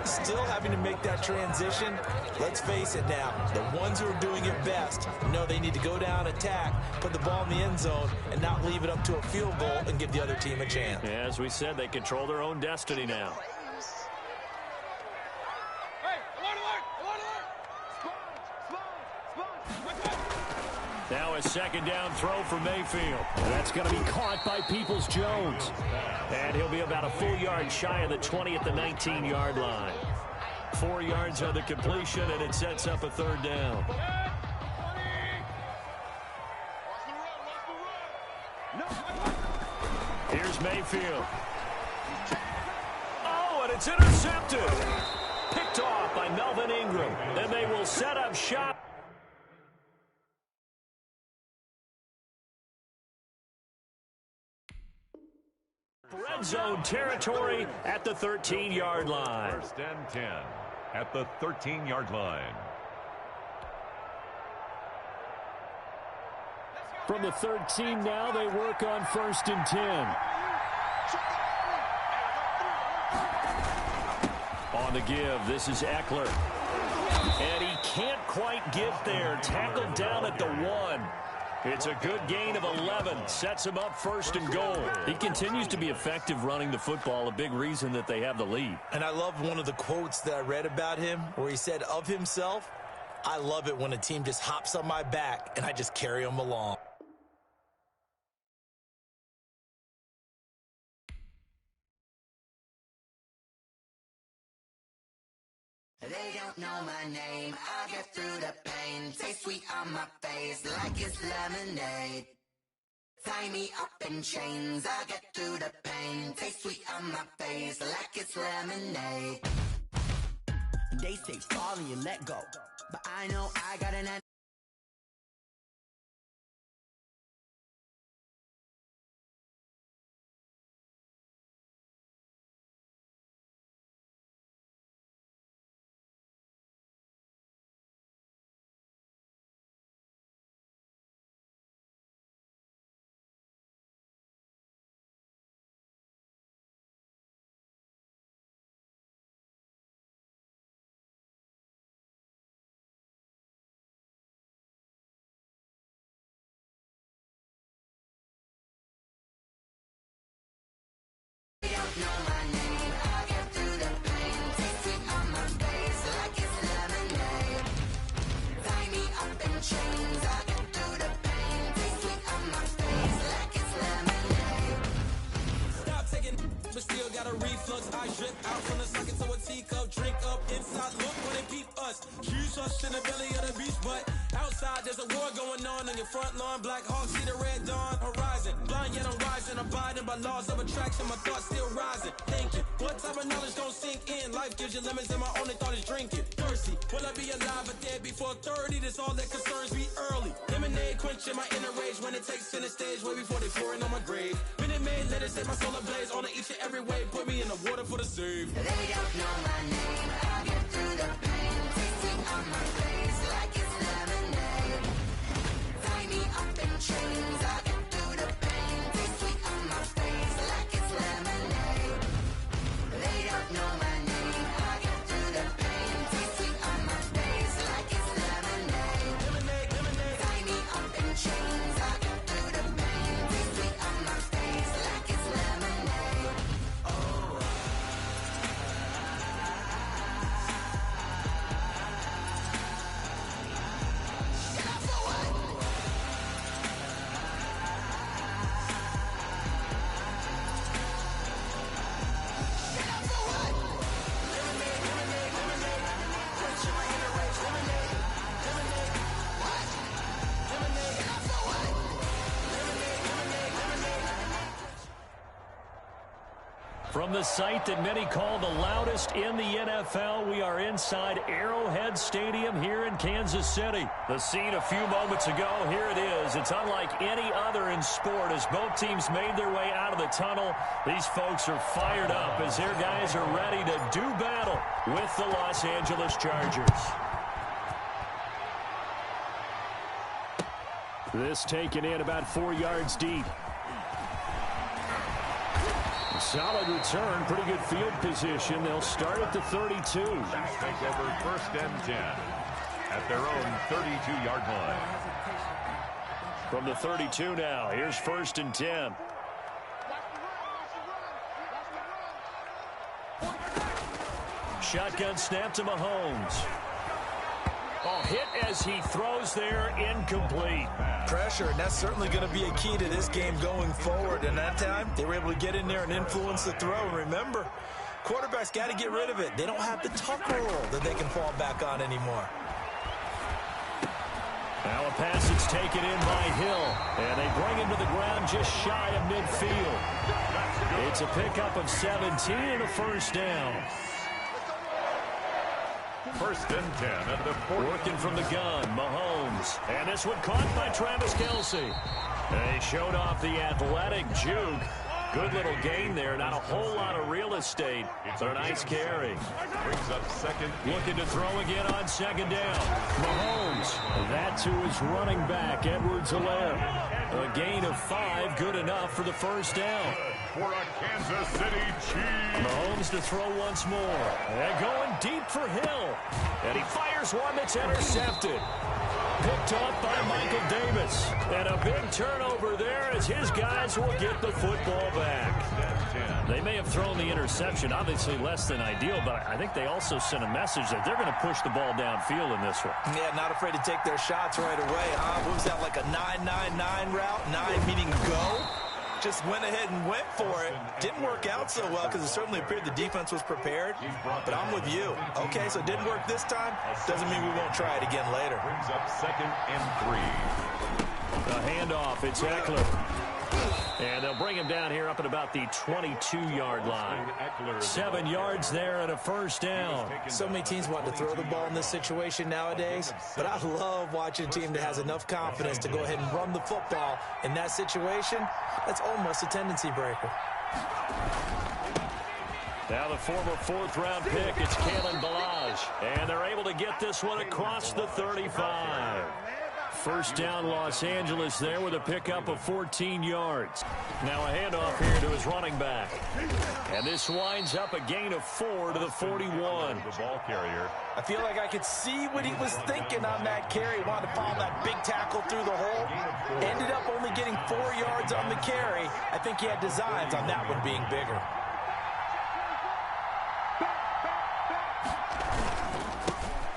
Still having to make that transition. Let's face it now, the ones who are doing it best know they need to go down, attack, put the ball in the end zone, and not leave it up to a field goal and give the other team a chance. Yeah, as we said, they control their own destiny now. Now a second down throw for Mayfield. That's going to be caught by Peoples-Jones. And he'll be about a full yard shy of the 20 at the 19-yard line. 4 yards on the completion, and it sets up a third down. Here's Mayfield. Oh, and it's intercepted. Picked off by Melvin Ingram. And they will set up shop. Red zone territory at the 13-yard line. First and 10 at the 13-yard line. From the 13 now, they work on 1st and 10. On the give, this is Eckler. And he can't quite get there. Tackled down at the 1. It's a good gain of 11. Sets him up 1st and goal. He continues to be effective running the football, a big reason that they have the lead. And I love one of the quotes that I read about him where he said of himself, "I love it when a team just hops on my back and I just carry them along." They don't know my name, I get through the pain. Taste sweet on my face like it's lemonade. Tie me up in chains, I get through the pain. Taste sweet on my face like it's lemonade. They say fall and you let go, but I know I got an reflux, I drip out from the socket to a teacup, drink up inside, look when they peep us. Choose us in the belly of the beast, but outside there's a war going on your front lawn. Black Hawk, see the red dawn horizon. Blind yet I'm rising, abiding by laws of attraction, my thoughts still rising. Thinking, what type of knowledge don't sink in? Life gives you lemons and my only thought is drinking. Thirsty, will I be alive or dead before 30? That's all that concerns me early. Lemonade quenching my inner rage when it takes center stage, way before they pouring on my grave. Minute Maid, let it set my soul ablaze on each and every way. Put me in the water for the save. They don't know my name, I get through the pain. Taste sweet on my face like it's lemonade. Tie me up in chains, I get through the pain. Taste sweet on my face like it's lemonade. They don't know my name, I get through the pain. Taste sweet on my face like it's lemonade. Lemonade, lemonade. Tie me up in chains, I get through the pain. Taste sweet on my face like it's lemonade. From the site that many call the loudest in the NFL, we are inside Arrowhead Stadium here in Kansas City. The scene a few moments ago, here it is. It's unlike any other in sport as both teams made their way out of the tunnel. These folks are fired up as their guys are ready to do battle with the Los Angeles Chargers. This taken in about 4 yards deep. Solid return, pretty good field position. They'll start at the 32. Take over 1st and 10 at their own 32-yard line. From the 32 now, here's 1st and 10. Shotgun snap to Mahomes. Oh, hit as he throws there, incomplete. Pressure, and that's certainly going to be a key to this game going forward. And that time, they were able to get in there and influence the throw. And remember, quarterbacks got to get rid of it. They don't have the tuck roll that they can fall back on anymore. Now a pass that's taken in by Hill, and they bring him to the ground just shy of midfield. It's a pickup of 17 and a 1st down. 1st and 10 at the 40. Working from the gun, Mahomes. And this one caught by Travis Kelce. They showed off the athletic juke. Good little gain there. Not a whole lot of real estate. So a nice carry. Brings up 2nd. Looking to throw again on 2nd down. Mahomes. That to his running back, Edwards-Helaire. A gain of 5, good enough for the 1st down. For a Kansas City Chiefs. Mahomes to throw once more. And going deep for Hill. And he fires one that's intercepted. Picked off by Michael Davis. And a big turnover there as his guys will get the football back. They may have thrown the interception, obviously less than ideal, but I think they also sent a message that they're going to push the ball downfield in this one. Yeah, not afraid to take their shots right away. What was that, like a 9-9-9 route? 9 meaning go? just went ahead and went for it. Didn't work out so well because it certainly appeared the defense was prepared. But I'm with you. Okay, so it didn't work this time. Doesn't mean we won't try it again later. Brings up 2nd and 3. The handoff, it's Eckler. And they'll bring him down here up at about the 22-yard line. 7 yards there and a first down. So many teams want to throw the ball in this situation nowadays, but I love watching a team that has enough confidence to go ahead and run the football. In that situation, that's almost a tendency breaker. Now the former 4th-round pick, it's Kalen Ballage. And they're able to get this one across the 35. First down, Los Angeles there with a pickup of 14 yards. Now a handoff here to his running back. And this winds up a gain of 4 to the 41. The ball carrier. I feel like I could see what he was thinking on that carry. Wanted to follow that big tackle through the hole. Ended up only getting 4 yards on the carry. I think he had designs on that one being bigger.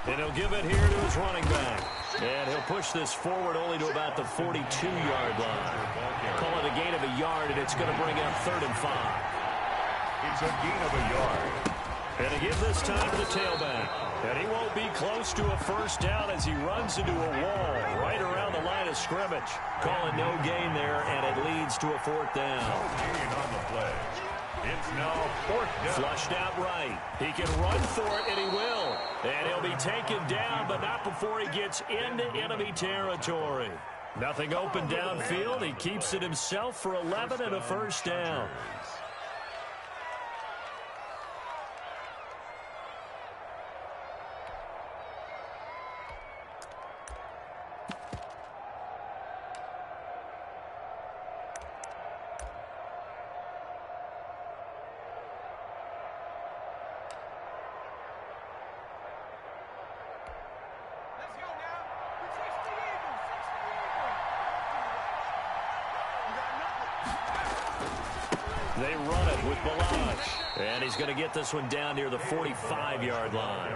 And he'll give it here to his running back. And he'll push this forward only to about the 42-yard line. Call it a gain of a yard, and it's going to bring up 3rd and 5. It's a gain of a yard. And to give this time to the tailback. And he won't be close to a first down as he runs into a wall right around the line of scrimmage. Call it no gain there, and it leads to a 4th down. No gain on the play. It's now 4th down. Flushed out right. He can run for it, and he will. And he'll be taken down, but not before he gets into enemy territory. Nothing open downfield. He keeps it himself for 11 and a first down. They run it with Ballage. And he's going to get this one down near the 45-yard line.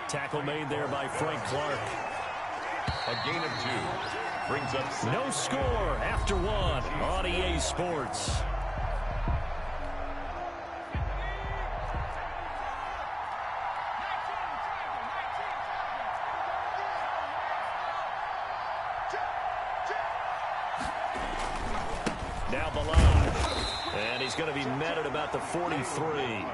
Tackle made there by Frank Clark. A gain of 2. Brings up 6. No score after 1 on EA Sports. Now Ballage. And he's going to be met at about the 43.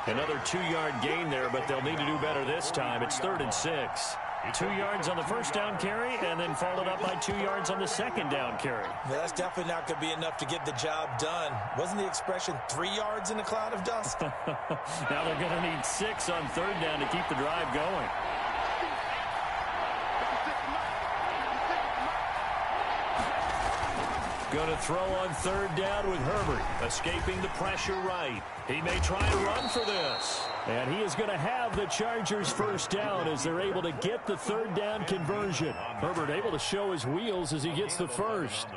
Another 2-yard gain there, but they'll need to do better this time. It's 3rd and 6. 2 yards on the first down carry, and then followed up by 2 yards on the second down carry. Yeah, that's definitely not going to be enough to get the job done. Wasn't the expression 3 yards in a cloud of dust? Now they're going to need 6 on 3rd down to keep the drive going. Going to throw on 3rd down with Herbert, escaping the pressure right. He may try to run for this. And he is going to have the Chargers first down as they're able to get the 3rd down conversion. Herbert able to show his wheels as he gets the first.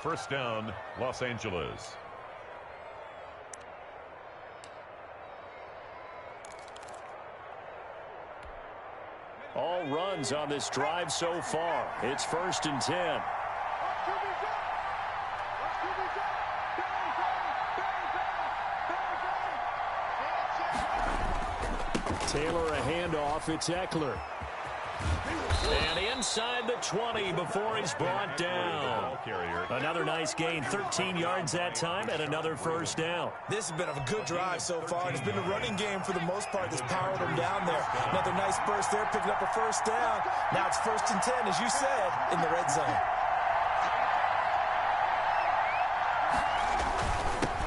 First down, Los Angeles. All runs on this drive so far. It's 1st and 10. Taylor a handoff. It's Eckler. And inside the 20 before he's brought down. Another nice gain. 13 yards that time and another first down. This has been a good drive so far. It's been a running game for the most part that's powered them down there. Another nice burst there, picking up a first down. Now it's 1st and 10, as you said, in the red zone.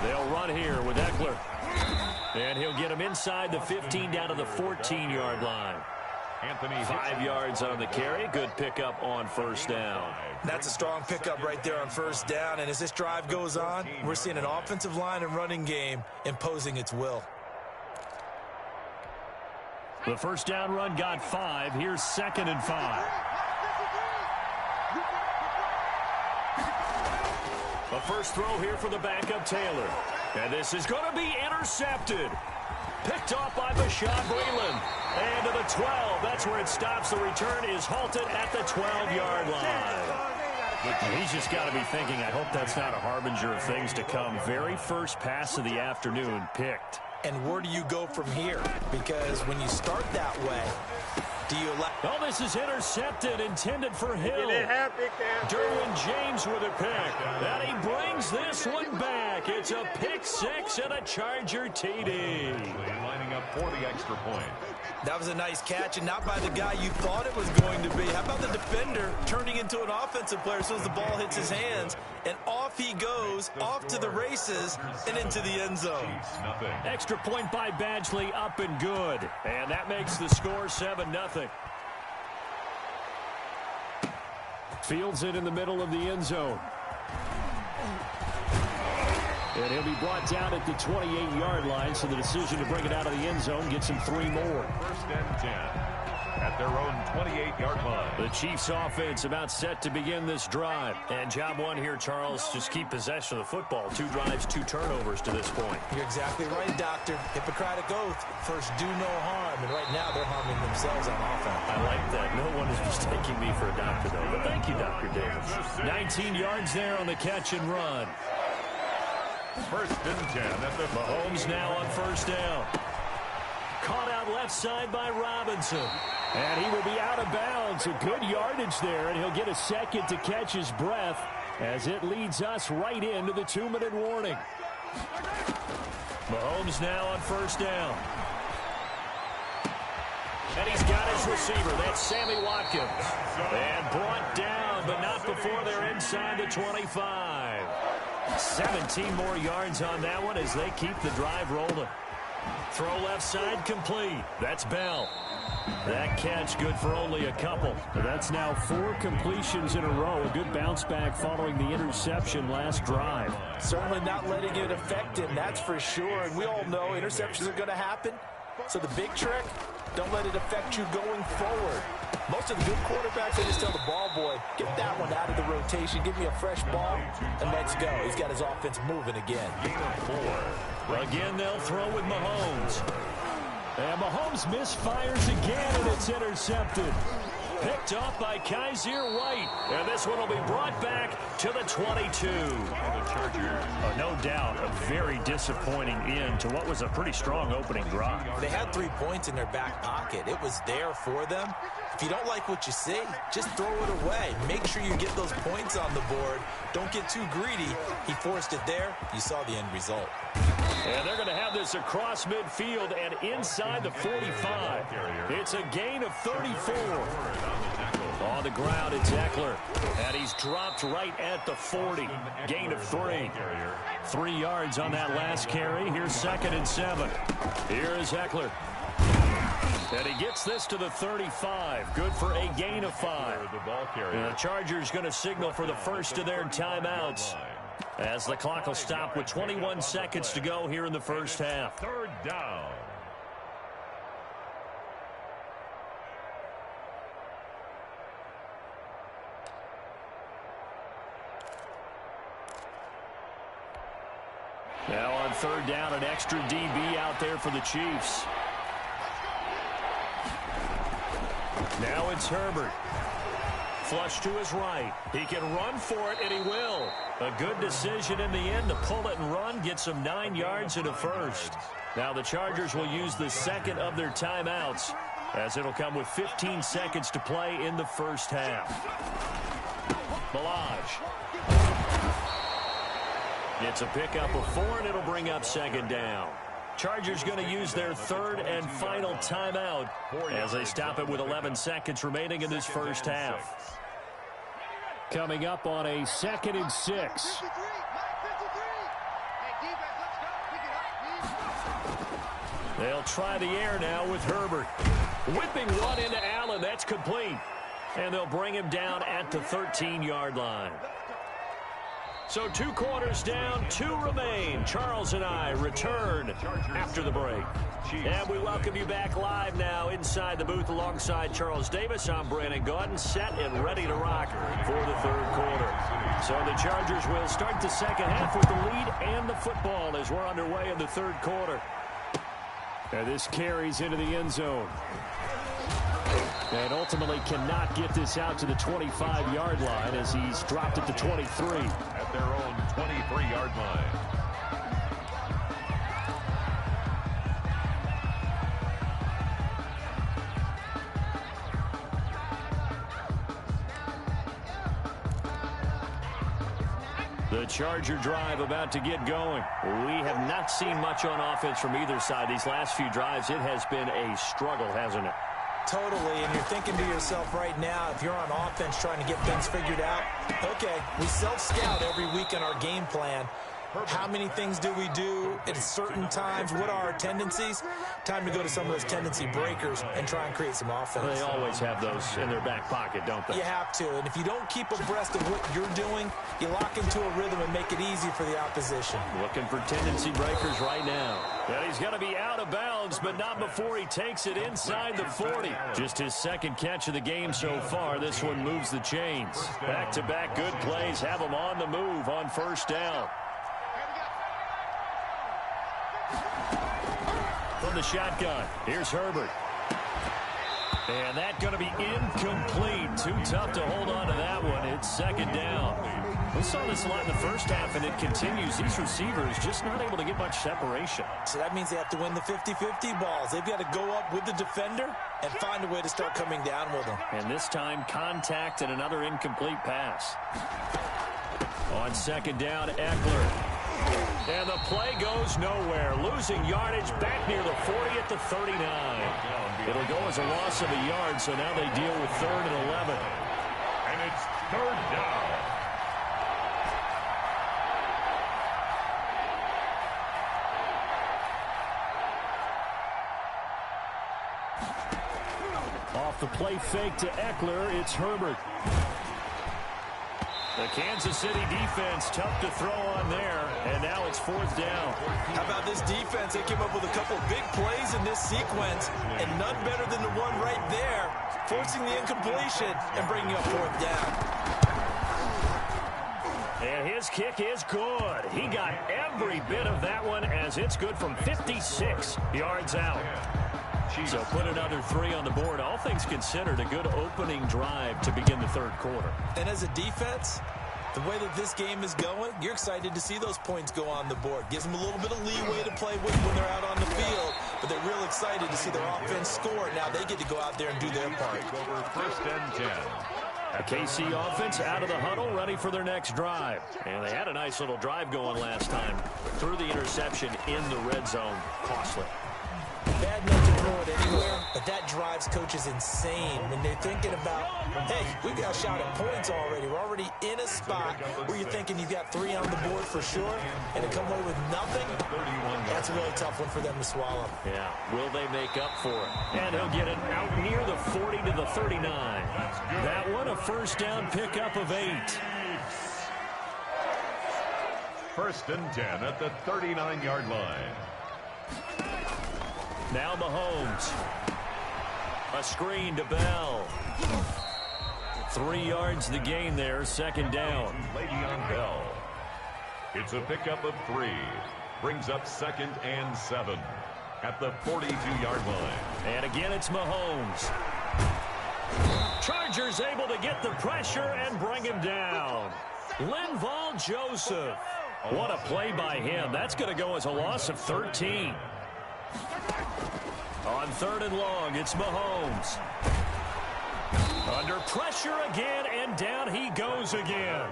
They'll run here with Eckler. And he'll get him inside the 15 down to the 14-yard line. 5 yards on the carry. Good pickup on first down. That's a strong pickup right there on first down. And as this drive goes on, we're seeing an offensive line and running game imposing its will. The first down run got 5. Here's 2nd and 5. A first throw here for the backup Taylor. And this is going to be intercepted. Picked off by Bashaud Breeland. And to the 12. That's where it stops. The return is halted at the 12-yard line. He's just got to be thinking, I hope that's not a harbinger of things to come. Very first pass of the afternoon picked. And where do you go from here? Because when you start that way, do you allow... Oh, this is intercepted, intended for Hill. Derwin James with a pick. And he brings this one back. It's a pick six and a Charger TD. Lining up for the extra point. That was a nice catch, and not by the guy you thought it was going to be. How about the defender turning into an offensive player as soon as the ball hits his hands, and off he goes, off to the races, and into the end zone. Extra point by Badgley, up and good. And that makes the score 7-0. Fields it in the middle of the end zone. And he'll be brought down at the 28-yard line, so the decision to bring it out of the end zone gets him 3 more. First and 10 at their own 28-yard line. The Chiefs offense about set to begin this drive. And job one here, Charles, just keep possession of the football. 2 drives, 2 turnovers to this point. You're exactly right, Doctor. Hippocratic oath. First, do no harm. And right now, they're harming themselves on offense. I like that. No one is mistaking me for a doctor, though. But thank you, Dr. Davis. 19 yards there on the catch and run. First and 10 at the Mahomes now on first down. Caught out left side by Robinson. And he will be out of bounds. A good yardage there, and he'll get a second to catch his breath as it leads us right into the 2-minute warning. Mahomes now on first down. And he's got his receiver. That's Sammy Watkins. And brought down, but not before they're inside the 25. 17 more yards on that one as they keep the drive rolling. Throw left side complete. That's Bell. That catch good for only a couple. That's now 4 completions in a row. A good bounce back following the interception last drive. Certainly not letting it affect him, that's for sure. And we all know interceptions are going to happen. So the big trick, don't let it affect you going forward. Most of the good quarterbacks, they just tell the ball boy, get that one out of the rotation, give me a fresh ball, and let's go. He's got his offense moving again. Again, they'll throw with Mahomes. And Mahomes misfires again, and it's intercepted. Picked off by Kaiser White. And this one will be brought back to the 22. No doubt, a very disappointing end to what was a pretty strong opening drive. They had 3 points in their back pocket. It was there for them. If you don't like what you see, just throw it away. Make sure you get those points on the board. Don't get too greedy. He forced it there. You saw the end result. And they're going to have this across midfield and inside the 45. It's a gain of 34. On the ground, it's Eckler. And he's dropped right at the 40. Gain of 3. 3 yards on that last carry. Here's 2nd and 7. Here is Eckler. And he gets this to the 35. Good for a gain of 5. And the Chargers going to signal for the first of their timeouts, as the clock will stop with 21 seconds to go here in the first half. 3rd down. Now on 3rd down, an extra DB out there for the Chiefs. Now it's Herbert. Flush to his right. He can run for it, and he will. A good decision in the end to pull it and run. Gets him 9 yards and a first. Now the Chargers will use the second of their timeouts, as it'll come with 15 seconds to play in the first half. Balaj. It's a pickup of 4, and it'll bring up 2nd down. Chargers going to use their 3rd and final timeout as they stop it with 11 seconds remaining in this first half. Coming up on a 2nd and 6. They'll try the air now with Herbert. Whipping one into Allen. That's complete. And they'll bring him down at the 13-yard line. So 2 quarters down, 2 remain. Charles and I return after the break. And we welcome you back live now inside the booth alongside Charles Davis. I'm Brandon Gaudin, set and ready to rock for the 3rd quarter. So the Chargers will start the second half with the lead and the football as we're underway in the 3rd quarter. And this carries into the end zone. And ultimately cannot get this out to the 25-yard line as he's dropped it to 23. At their own 23-yard line. The Charger drive about to get going. We have not seen much on offense from either side. These last few drives, it has been a struggle, hasn't it? Totally, and you're thinking to yourself right now, if you're on offense trying to get things figured out, okay, we self-scout every week in our game plan. How many things do we do at certain times? What are our tendencies? Time to go to some of those tendency breakers and try and create some offense. They always have those in their back pocket, don't they? You have to, and if you don't keep abreast of what you're doing, you lock into a rhythm and make it easy for the opposition. Looking for tendency breakers right now. And he's going to be out of bounds, but not before he takes it inside the 40. Just his second catch of the game so far. This one moves the chains. Back-to-back good plays have him on the move on first down. From the shotgun, here's Herbert. And that's going to be incomplete. Too tough to hold on to that one. It's second down. We saw this a lot in the first half, and it continues. These receivers just not able to get much separation. So that means they have to win the 50-50 balls. They've got to go up with the defender and find a way to start coming down with them. And this time, contact and another incomplete pass. On second down, Eckler. And the play goes nowhere. Losing yardage back near the 40 at the 39. It'll go as a loss of a yard, so now they deal with 3rd and 11. And it's 3rd down. Off the play fake to Eckler, it's Herbert. The Kansas City defense tough to throw on there, and now it's 4th down. How about this defense? They came up with a couple big plays in this sequence, and none better than the one right there, forcing the incompletion and bringing up 4th down. And his kick is good. He got every bit of that one as it's good from 56 yards out. So put another 3 on the board. All things considered, a good opening drive to begin the 3rd quarter. And as a defense, the way that this game is going, you're excited to see those points go on the board. Gives them a little bit of leeway to play with when they're out on the field, but they're real excited to see their offense score. Now they get to go out there and do their part. Over 1st and 10. A KC offense out of the huddle, ready for their next drive. And they had a nice little drive going last time. Threw the interception in the red zone. Costly. Bad enough to throw it anywhere, but that drives coaches insane when they're thinking about, hey, we've got a shot at points already. We're already in a spot where you're thinking you've got 3 on the board for sure, and to come away with nothing, that's a really tough one for them to swallow. Yeah, will they make up for it? And he'll get it out near the 40 to the 39. That one, a first down pickup of 8. 1st and 10 at the 39-yard line. Now Mahomes. A screen to Bell. 3 yards the gain there, 2nd down. Le'Veon Bell. It's a pickup of 3. Brings up 2nd and 7 at the 42-yard line. And again, it's Mahomes. Chargers able to get the pressure and bring him down. Linval Joseph. What a play by him. That's going to go as a loss of 13. On 3rd and long, it's Mahomes. Under pressure again, and down he goes again.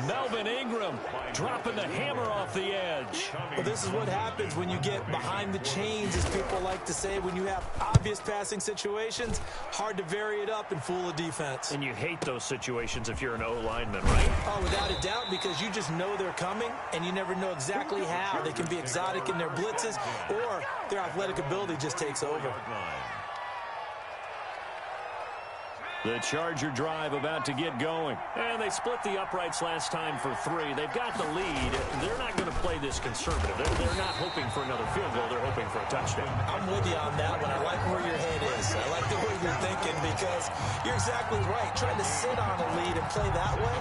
Melvin Ingram dropping the hammer off the edge. Well, this is what happens when you get behind the chains, as people like to say. When you have obvious passing situations, hard to vary it up and fool a defense. And you hate those situations if you're an O-lineman, right? Oh, without a doubt, because you just know they're coming, and you never know exactly how. They can be exotic in their blitzes, or their athletic ability just takes over. The Charger drive about to get going. And they split the uprights last time for 3. They've got the lead. They're not going to play this conservative. They're not hoping for another field goal. They're hoping for a touchdown. I'm with you on that one. I like where your head is. I like the way you're thinking, because you're exactly right. Trying to sit on a lead and play that way,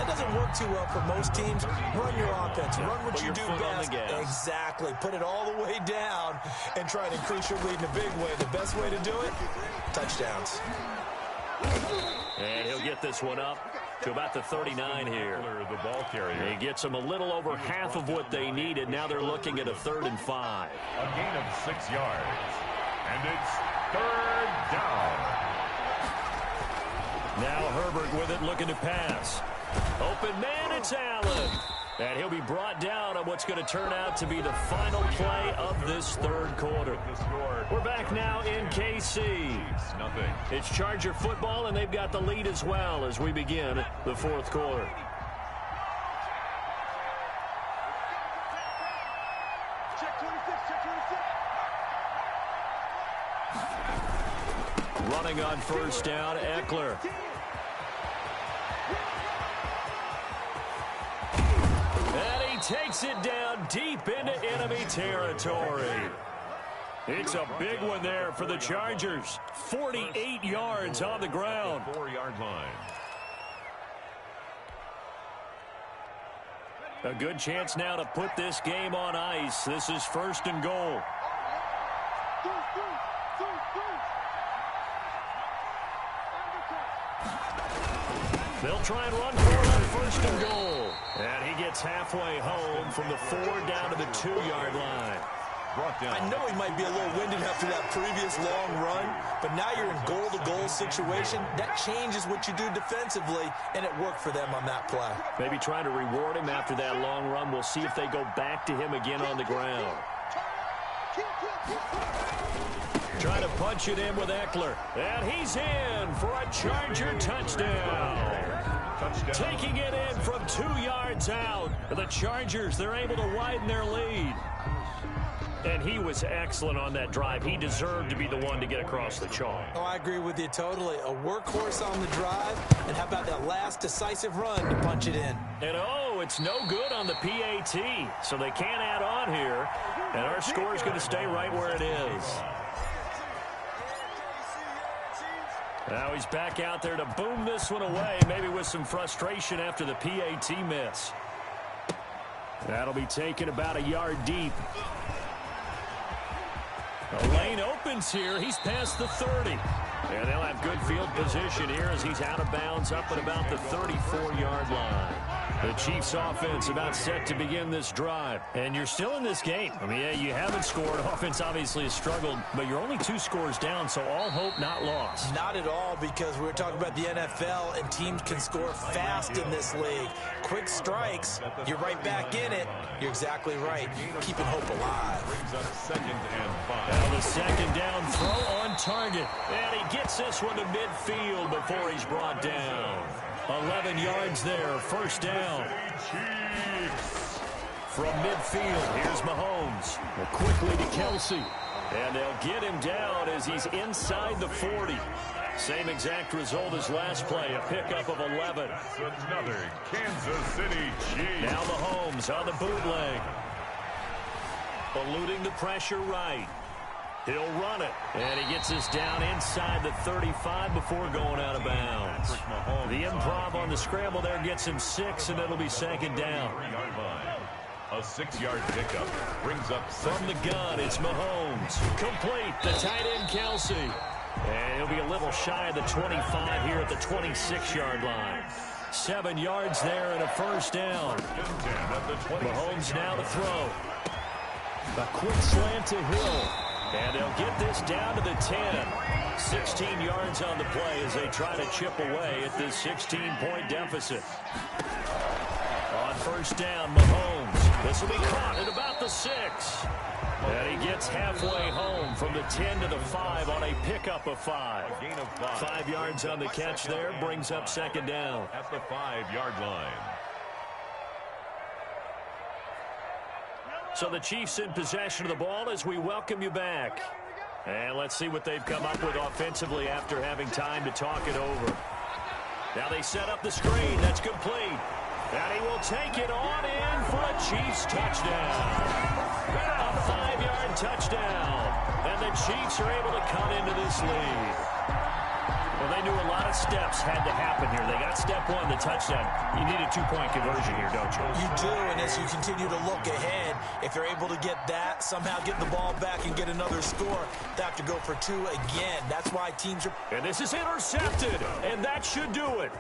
that doesn't work too well for most teams. Run your offense. Run what you do best. Exactly. Put it all the way down and try to increase your lead in a big way. The best way to do it, touchdowns. And he'll get this one up to about the 39 here. The ball carrier. He gets them a little over half of what they needed. Now they're looking at a 3rd and 5. A gain of 6 yards. And it's 3rd down. Now Herbert with it, looking to pass. Open man, it's Allen. And he'll be brought down on what's going to turn out to be the final play of this 3rd quarter. We're back now in KC. Nothing. It's Charger football, and they've got the lead as well as we begin the 4th quarter. Running on 1st down, Eckler. And he takes it down deep into enemy territory. It's a big one there for the Chargers. 48 yards on the ground. 4-yard line. A good chance now to put this game on ice. This is 1st and goal. They'll try and run for it on 1st and goal. And he gets halfway home from the 4 down to the 2-yard line. I know he might be a little winded after that previous long run, but now you're in goal-to-goal situation. That changes what you do defensively, and it worked for them on that play. Maybe trying to reward him after that long run. We'll see if they go back to him again on the ground. Trying to punch it in with Eckler. And he's in for a Charger touchdown. Taking it in from 2 yards out. The Chargers, they're able to widen their lead. And he was excellent on that drive. He deserved to be the one to get across the chalk. Oh, I agree with you totally. A workhorse on the drive. And how about that last decisive run to punch it in? And oh, it's no good on the PAT. So they can't add on here. And our score is going to stay right where it is. Now he's back out there to boom this one away, maybe with some frustration after the PAT miss. That'll be taken about a yard deep. The lane opens here. He's past the 30. And they'll have good field position here as he's out of bounds up at about the 34-yard line. The Chiefs offense about set to begin this drive. And you're still in this game. I mean, yeah, you haven't scored. Offense obviously has struggled, but you're only 2 scores down, so all hope not lost. Not at all, because we're talking about the NFL, and teams can score fast in this league. Quick strikes, you're right back in it. You're exactly right. Keeping hope alive. Brings up 2nd and 5. Now the 2nd down throw on target. And he gets this one to midfield before he's brought down. 11 yards there, 1st down. From midfield, here's Mahomes. Quickly to Kelsey. And they'll get him down as he's inside the 40. Same exact result as last play, a pickup of 11. Another Kansas City Chiefs. Now Mahomes on the bootleg. Eluding the pressure right. He'll run it. And he gets us down inside the 35 before going out of bounds. The improv on the scramble there gets him 6, and it'll be 2nd down. 3-yard line. A 6-yard pickup brings up from the gun. It's Mahomes. Complete. The tight end, Kelsey. And he'll be a little shy of the 25 here at the 26-yard line. 7 yards there and a 1st down. Mahomes now to throw. A quick slant to Hill. And they'll get this down to the 10. 16 yards on the play as they try to chip away at this 16-point deficit. On 1st down, Mahomes. This will be caught at about the 6. And he gets halfway home from the 10 to the 5 on a pickup of 5. A gain of 5. 5 yards on the catch there brings up 2nd down. At the 5-yard line. So the Chiefs in possession of the ball as we welcome you back. And let's see what they've come up with offensively after having time to talk it over. Now they set up the screen. That's complete. And he will take it on in for a Chiefs touchdown. A 5-yard touchdown. And the Chiefs are able to cut into this lead. Well, they knew a lot of steps had to happen here. They got step one, the touchdown. You need a two-point conversion here, don't you? You do, and as you continue to look ahead, if they're able to get that, somehow get the ball back and get another score, they have to go for two again. That's why teams are... And this is intercepted, and that should do it.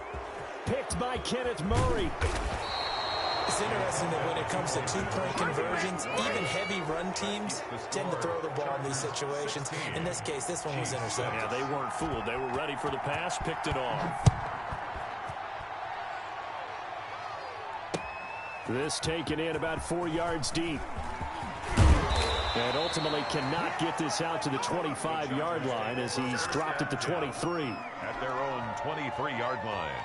Picked by Kenneth Murray. It's interesting that when it comes to two-point conversions, even heavy run teams tend to throw the ball in these situations. In this case, this one was intercepted. Yeah, they weren't fooled. They were ready for the pass, picked it off. This taken in about 4 yards deep. And ultimately cannot get this out to the 25-yard line as he's dropped at the 23. At their own 23-yard line.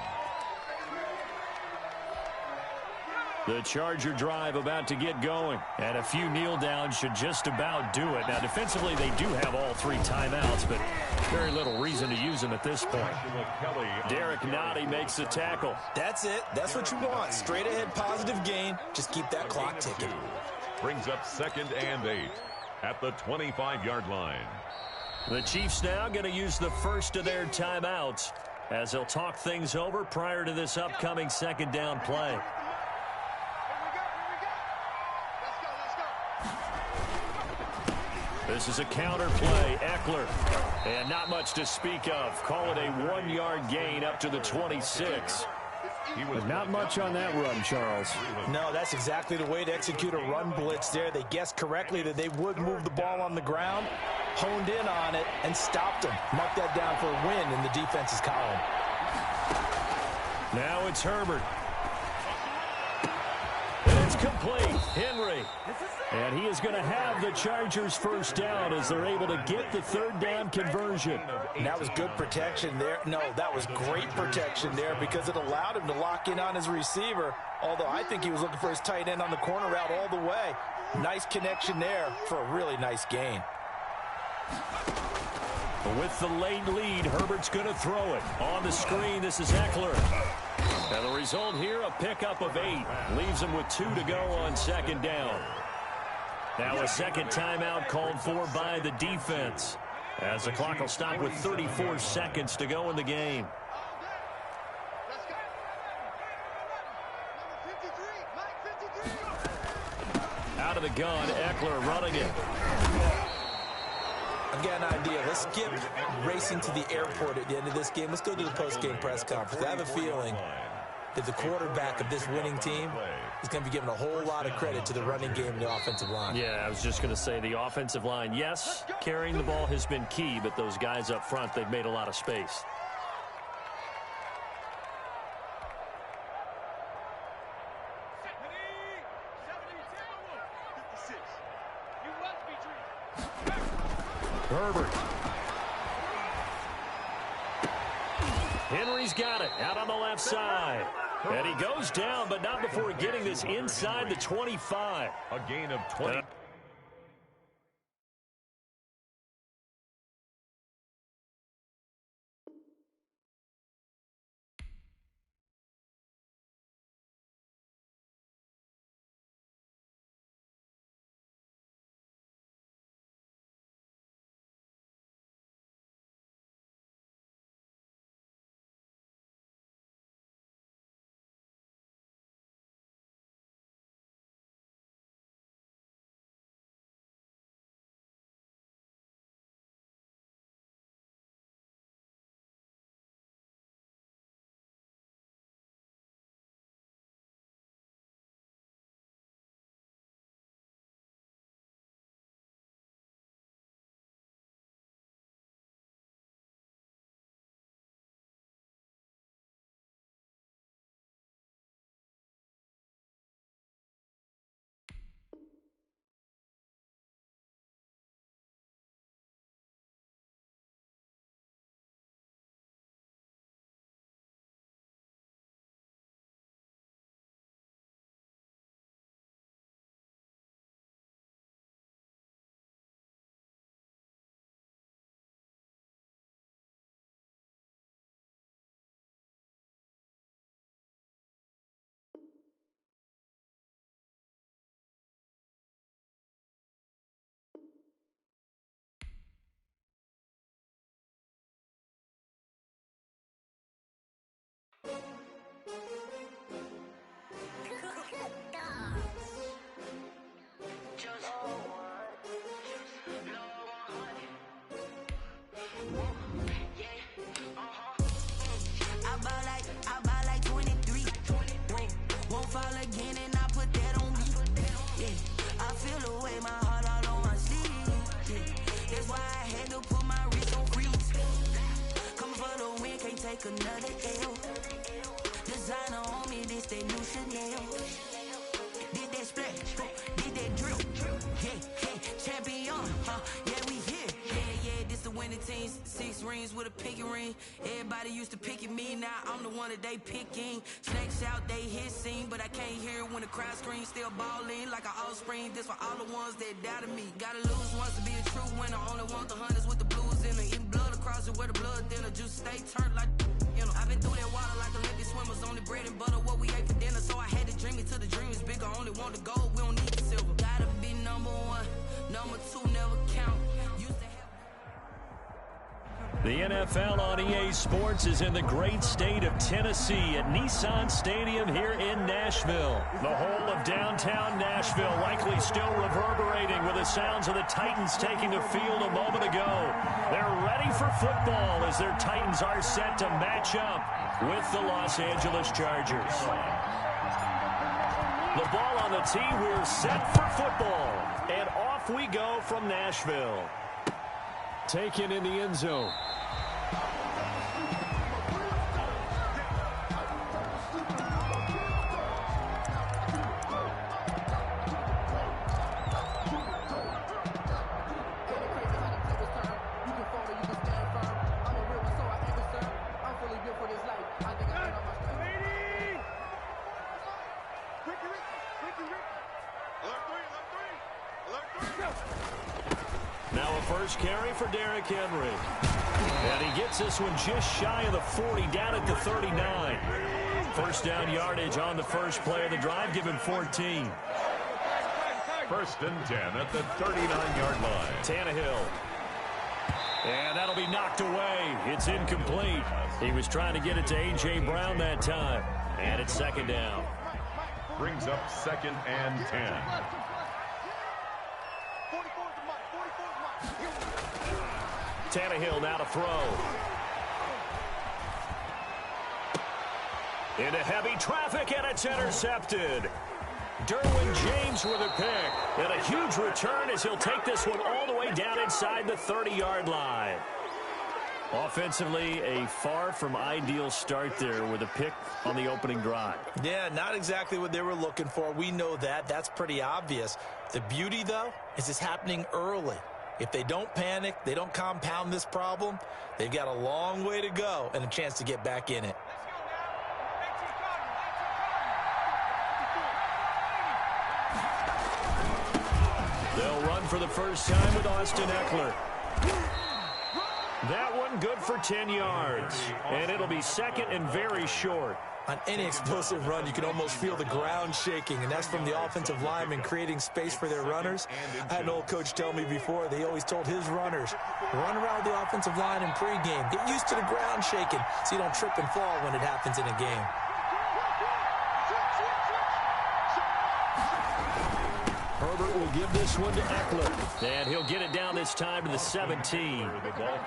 The Charger drive about to get going. And a few kneel downs should just about do it. Now, defensively, they do have all three timeouts, but very little reason to use them at this point. Derek Nottie makes the tackle. That's it. That's what you want. Straight ahead, positive gain. Just keep that clock ticking. Brings up 2nd and 8 at the 25-yard line. The Chiefs now going to use the first of their timeouts as they'll talk things over prior to this upcoming second down play. This is a counter play. Eckler. And not much to speak of. Call it a 1-yard gain up to the 26. But not much on that run, Charles. No, that's exactly the way to execute a run blitz there. They guessed correctly that they would move the ball on the ground, honed in on it, and stopped them. Mark that down for a win in the defense's column. Now it's Herbert. And it's complete. Henry. And he is going to have the Chargers first down as they're able to get the third down conversion. And that was good protection there. No, that was great protection there because it allowed him to lock in on his receiver, although I think he was looking for his tight end on the corner route all the way. Nice connection there for a really nice gain. With the late lead, Herbert's going to throw it. On the screen, this is Eckler. And the result here, a pickup of 8. Leaves him with 2 to go on second down. Now a second timeout called for by the defense, as the clock will stop with 34 seconds to go in the game. Out of the gun, Eckler running it. I've got an idea. Let's skip racing to the airport at the end of this game. Let's go to the post-game press conference. I have a feeling that the quarterback of this winning team is going to be given a whole lot of credit to the running game and the offensive line. Yeah, I was just going to say the offensive line, yes, carrying the ball has been key, but those guys up front, they've made a lot of space. Herbert. Henry's got it out on the left side. And he goes down, but not before getting this inside the 25. A gain of 20. take another L. Designer on me, this they new Chanel. Did that split, did that drill. Yeah, champion, yeah, we here. Yeah, this the winning teams. 6 rings with a pinky ring. Everybody used to picking me, now I'm the one that they picking. Snakes out, they hissing, but I can't hear when the crowd screams. Still balling like an offspring. This for all the ones that doubted me. Gotta lose once to be a true winner. Only want the hunters with the blues in it. Eating blood across it where the blood thinner. Juice stay turned like, you know. I've been through that water like Olympic swimmers. Only bread and butter what we ate for dinner. So I had to dream it till the dream is bigger. Only want the gold, we don't need the silver. Gotta be number 1, number 2 never count. Used to have. The NFL on EA Sports is in the great state of Tennessee at Nissan Stadium here in Nashville. The whole of downtown Nashville likely still reverberating with the sounds of the Titans taking the field a moment ago. They're ready for football as their Titans are set to match up with the Los Angeles Chargers. The ball on the tee, we're set for football. And off we go from Nashville. Taken in the end zone. Now a first carry for Derrick Henry. And he gets this one just shy of the 40, down at the 39. First down yardage on the first play of the drive, give him 14. First and 10 at the 39-yard line. Tannehill. And that'll be knocked away. It's incomplete. He was trying to get it to A.J. Brown that time. And it's second down. Brings up second and 10. Tannehill now to throw. Into heavy traffic, and it's intercepted. Derwin James with a pick. And a huge return as he'll take this one all the way down inside the 30-yard line. Offensively, a far from ideal start there with a pick on the opening drive. Yeah, not exactly what they were looking for. We know that. That's pretty obvious. The beauty, though, is it's happening early. If they don't panic, they don't compound this problem, they've got a long way to go and a chance to get back in it. They'll run for the first time with Austin Eckler. That one good for 10 yards. And it'll be second and very short. On any explosive run, you can almost feel the ground shaking, and that's from the offensive linemen creating space for their runners. I had an old coach tell me before, they always told his runners, run around the offensive line in pregame. Get used to the ground shaking so you don't trip and fall when it happens in a game. Herbert will give this one to Eckler. And he'll get it down this time to the 17.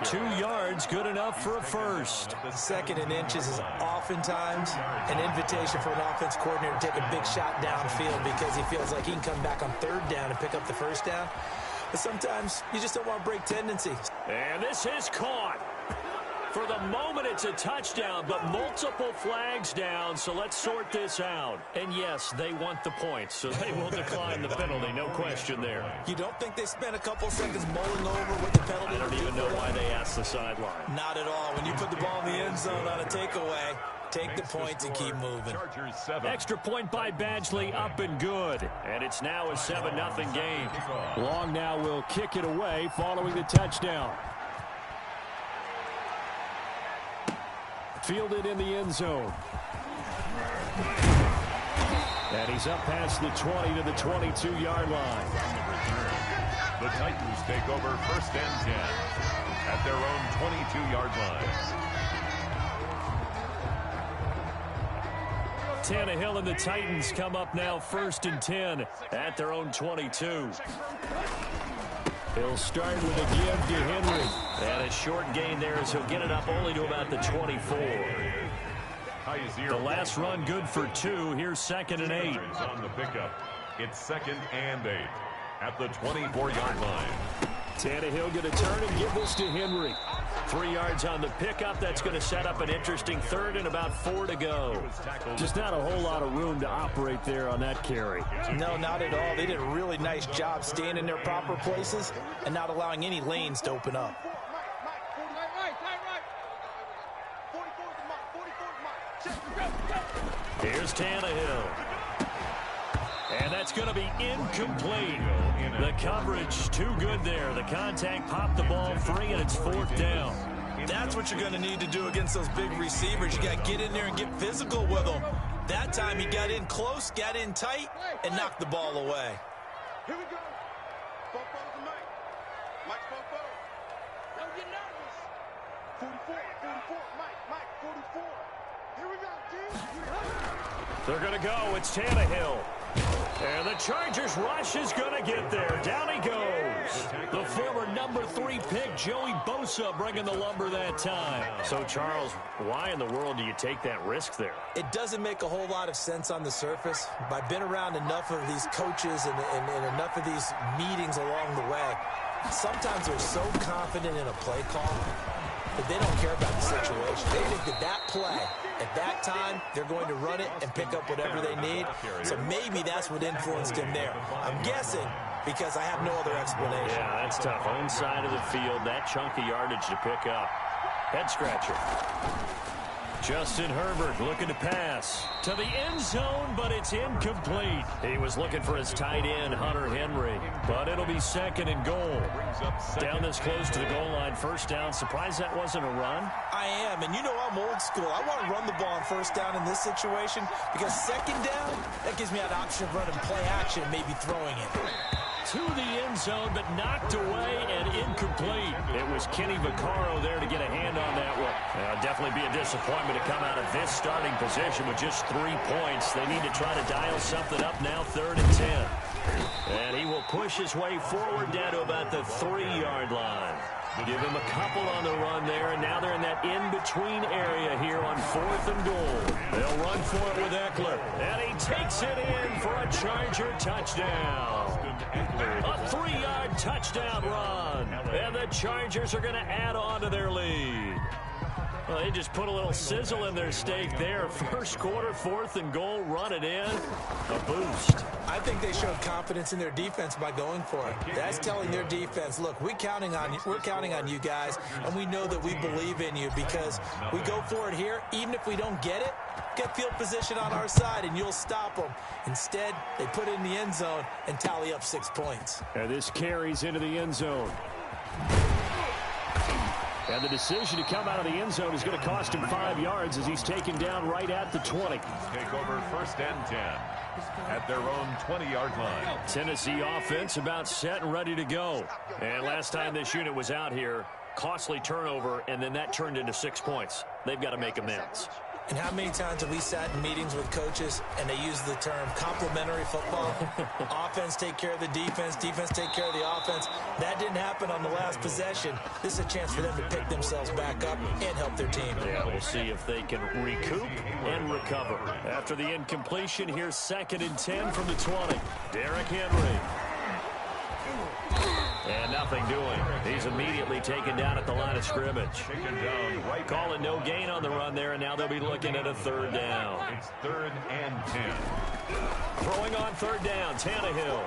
2 yards, good enough for a first. Second and inches is oftentimes an invitation for an offense coordinator to take a big shot downfield because he feels like he can come back on third down and pick up the first down. But sometimes you just don't want to break tendencies. And this is caught. For the moment, it's a touchdown, but multiple flags down, so let's sort this out. And yes, they want the points, so they will decline the penalty, no question there. You don't think they spent a couple seconds mulling over what the penalty? I don't even know why they asked the sideline. Not at all. When you put the ball in the end zone on a takeaway, take the points and keep moving. Extra point by Badgley, up and good. And it's now a 7-0 game. Long now will kick it away following the touchdown. Fielded in the end zone. And he's up past the 20 to the 22-yard line. The Titans take over first and 10 at their own 22-yard line. Tannehill and the Titans come up now first and 10 at their own 22. He'll start with a give to Henry. And a short gain there as he'll get it up only to about the 24. The last run good for 2. Here's second and 8. On the pickup. It's second and 8 at the 24-yard line. Tannehill going to turn and give this to Henry. 3 yards on the pickup. That's going to set up an interesting third and about 4 to go. Just not a whole lot of room to operate there on that carry. No, not at all. They did a really nice job staying in their proper places and not allowing any lanes to open up. Here's Tannehill. And that's going to be incomplete. The coverage too good there. The contact popped the ball free, and it's 4th down. That's what you're going to need to do against those big receivers. You got to get in there and get physical with them. That time he got in close, got in tight, and knocked the ball away. Here we go. Fofo's the Mike. Mike's Fofo. Don't get nervous. 44, Mike, 44. Here we go, team. They're going to go. It's Tannehill. And the Chargers rush is going to get there. Down he goes. The former number 3 pick, Joey Bosa, bringing the lumber that time. So, Charles, why in the world do you take that risk there? It doesn't make a whole lot of sense on the surface. But I've been around enough of these coaches and enough of these meetings along the way. Sometimes they're so confident in a play call that they don't care about the situation. They think that play, at that time, they're going to run it and pick up whatever they need. So maybe that's what influenced him there. I'm guessing because I have no other explanation. Yeah, that's tough. Own side of the field, that chunk of yardage to pick up. Head scratcher. Justin Herbert looking to pass to the end zone, but it's incomplete. He was looking for his tight end, Hunter Henry, but it'll be 2nd and goal. Down this close to the goal line, 1st down. Surprised that wasn't a run? I am, and you know I'm old school. I want to run the ball on 1st down in this situation because 2nd down, that gives me an option of running play action and maybe throwing it. To the end zone, but knocked away and incomplete. It was Kenny Vaccaro there to get a hand on that one. Definitely be a disappointment to come out of this starting position with just 3 points. They need to try to dial something up now, 3rd and 10. And he will push his way forward down to about the 3-yard line. Give him a couple on the run there, and now they're in that in-between area here on 4th and goal. They'll run for it with Eckler, and he takes it in for a Charger touchdown. A 3-yard touchdown run, and the Chargers are going to add on to their lead. Well, they just put a little sizzle in their steak there. 1st quarter, 4th and goal, run it in. A boost. I think they showed confidence in their defense by going for it. That's telling their defense, look, we're counting on you guys, and we know that we believe in you because we go for it here. Even if we don't get it, get field position on our side, and you'll stop them. Instead, they put it in the end zone and tally up 6 points. And this carries into the end zone. And the decision to come out of the end zone is going to cost him 5 yards as he's taken down right at the 20. Take over 1st and 10 at their own 20-yard line. Tennessee offense about set and ready to go. And last time this unit was out here, costly turnover, and then that turned into 6 points. They've got to make amends. And how many times have we sat in meetings with coaches and they use the term complementary football? Offense take care of the defense, defense take care of the offense. That didn't happen on the last possession. This is a chance for them to pick themselves back up and help their team. Yeah, we'll see if they can recoup and recover. After the incompletion, here's 2nd and 10 from the 20. Derrick Henry. And nothing doing. He's immediately taken down at the line of scrimmage. Calling no gain on the run there, and now they'll be looking at a 3rd down. It's 3rd and 10. Throwing on 3rd down, Tannehill.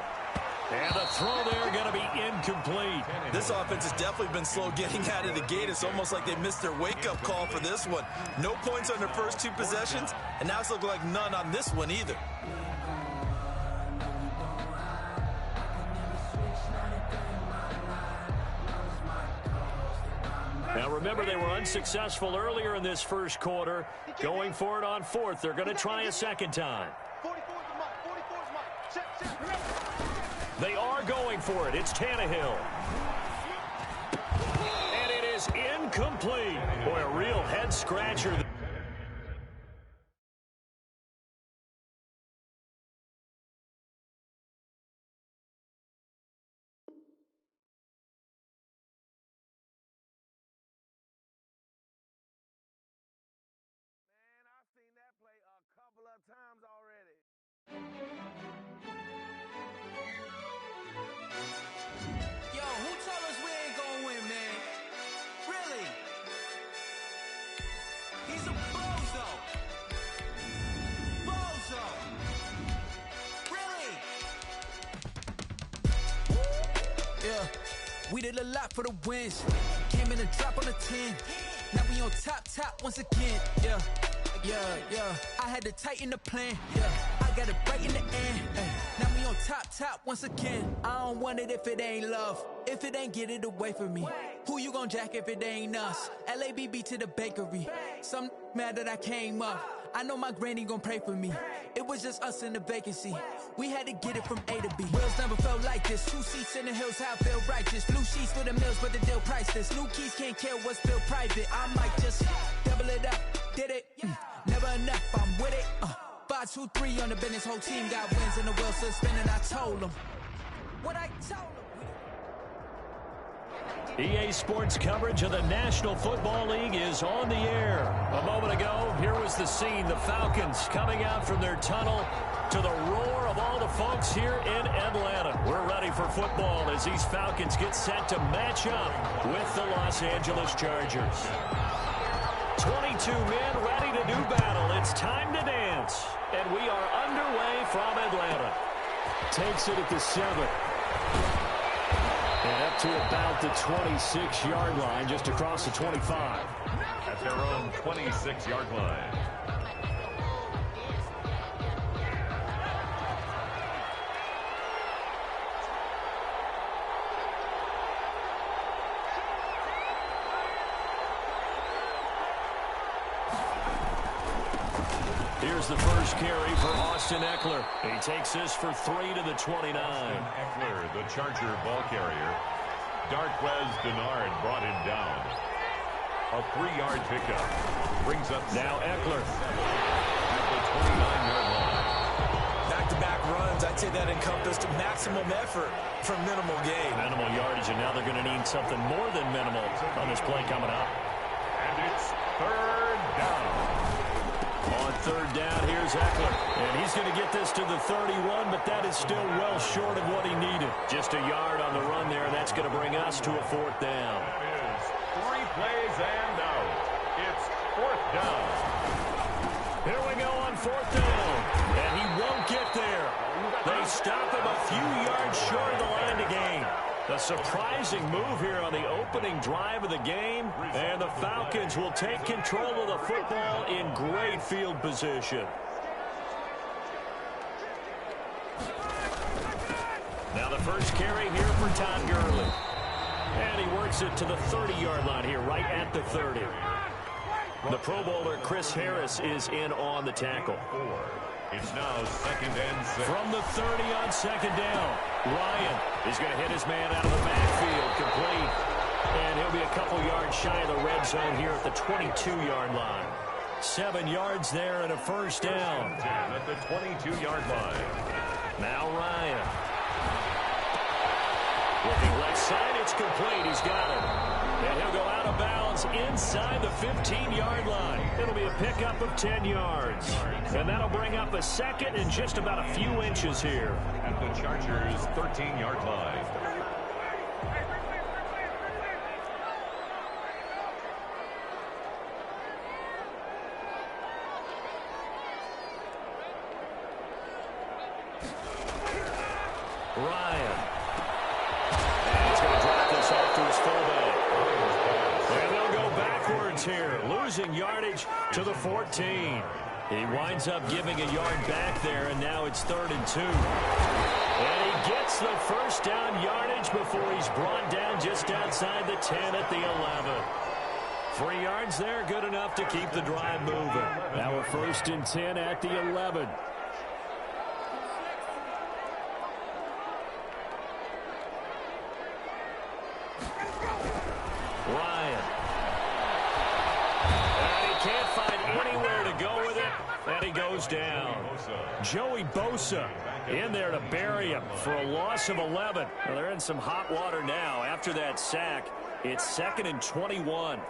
And the throw there going to be incomplete. This offense has definitely been slow getting out of the gate. It's almost like they missed their wake-up call for this one. No points on their first 2 possessions, and now it's looking like none on this one either. Now remember, they were unsuccessful earlier in this 1st quarter. Going for it on 4th. They're going to try a 2nd time. They are going for it. It's Tannehill. And it is incomplete. Boy, a real head-scratcher. Times already. Yo, who told us We did a lot for the wins. Came in a drop on a 10. Now we on top once again. Yeah. I had to tighten the plan. Yeah. I got it right in the end. Now we on top once again. I don't want it if it ain't love. If it ain't, get it away from me. Who you gon' jack if it ain't us? LABB to the bakery. Some mad that I came up. I know my granny gon' pray for me. It was just us in the vacancy. We had to get it from A to B. Wheels never felt like this. 2 seats in the hills, how I feel righteous. Blue sheets for the mills, but the deal priceless. New keys can't kill what's still private. I might just double it up. Did it? Never enough, I'm with it. 5, 2, 3 on the business. Whole team got wins and the wheels still spinning. I told them what I told them. EA Sports coverage of the National Football League is on the air. A moment ago, here was the scene. The Falcons coming out from their tunnel to the roar of all the folks here in Atlanta. We're ready for football as these Falcons get set to match up with the Los Angeles Chargers. 22 men ready to do battle. It's time to dance. And we are underway from Atlanta. Takes it at the 7. And up to about the 26-yard line, just across the 25. At their own 26-yard line. Here's the first carry for Austin Eckler. He takes this for 3 to the 29. Austin Eckler, the Charger ball carrier. Darquez Denard brought him down. A 3-yard pickup. Brings up now Eckler at the 29-yard line. Back-to-back runs, I'd say that encompassed maximum effort for minimal gain. Minimal yardage, and now they're going to need something more than minimal on this play coming up. And it's 3rd down. On 3rd down, here's Eckler. And he's going to get this to the 31, but that is still well short of what he needed. Just a yard on the run there, and that's going to bring us to a 4th down. It is 3 plays and out. It's 4th down. Here we go on 4th down. And he won't get there. They stop him a few yards short of the line to gain. A surprising move here on the opening drive of the game, and the Falcons will take control of the football in great field position. Now the first carry here for Todd Gurley. And he works it to the 30-yard line here, right at the 30. The Pro Bowler Chris Harris is in on the tackle. It's now 2nd and 6. From the 30 on 2nd down, Ryan is going to hit his man out of the backfield, complete. And he'll be a couple yards shy of the red zone here at the 22-yard line. 7 yards there and a 1st down. 10 at the 22-yard line. Now Ryan. Looking left side, it's complete. He's got it. And he'll go out of bounds inside the 15-yard line. It'll be a pickup of 10 yards. And that'll bring up a 2nd and just about a few inches here. At the Chargers' 13-yard line. Ryan. And he's going to drop this off to his fullback. And they'll go backwards here, losing yardage to the 14. He winds up giving a yard back there, and now it's 3rd and 2. And he gets the 1st down yardage before he's brought down just outside the 10 at the 11. 3 yards there, good enough to keep the drive moving. Now a 1st and 10 at the 11. Ryan. And he can't find anywhere to go with it, and he goes down. Joey Bosa in there to bury him for a loss of 11. Well, they're in some hot water now after that sack. It's 2nd and 21.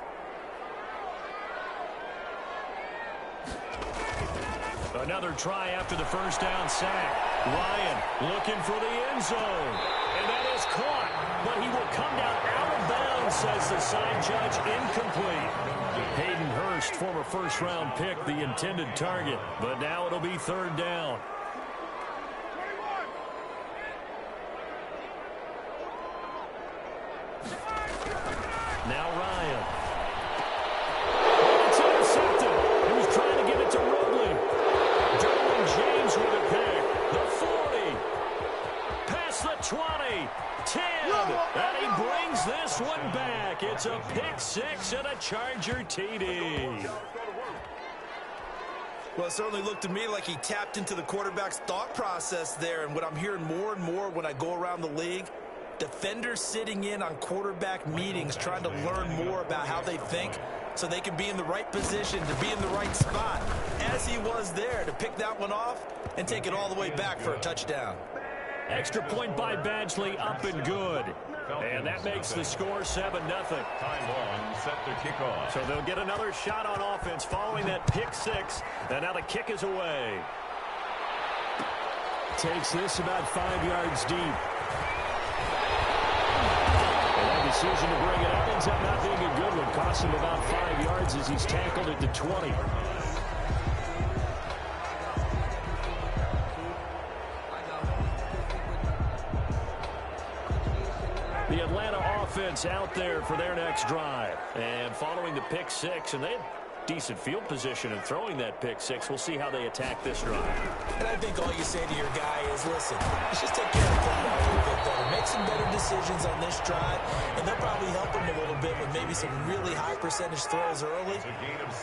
Another try after the 1st down sack. Ryan looking for the end zone. And that is caught, but he will come down out of bounds, says the side judge, incomplete. Hayden Hurst, former 1st-round pick, the intended target. But now it'll be 3rd down. A pick six and a Charger TD. Well, it certainly looked to me like he tapped into the quarterback's thought process there. And what I'm hearing more and more when I go around the league, defenders sitting in on quarterback meetings trying to learn more about how they think so they can be in the right position to be in the right spot, as he was there to pick that one off and take it all the way back for a touchdown. Extra point by Badgley, up and good. And that makes the score 7-0. Time on, set to kick off. So they'll get another shot on offense following that pick six. And now the kick is away. Takes this about 5 yards deep. And that decision to bring it out ends up not being a good one. Costs him about 5 yards as he's tackled at the 20. The Atlanta offense out there for their next drive. And following the pick six, and they had decent field position in throwing that pick six. We'll see how they attack this drive. And I think all you say to your guy is, listen, let's just take care of the football a little bit better. Make some better decisions on this drive, and they'll probably help him a little bit with maybe some really high percentage throws early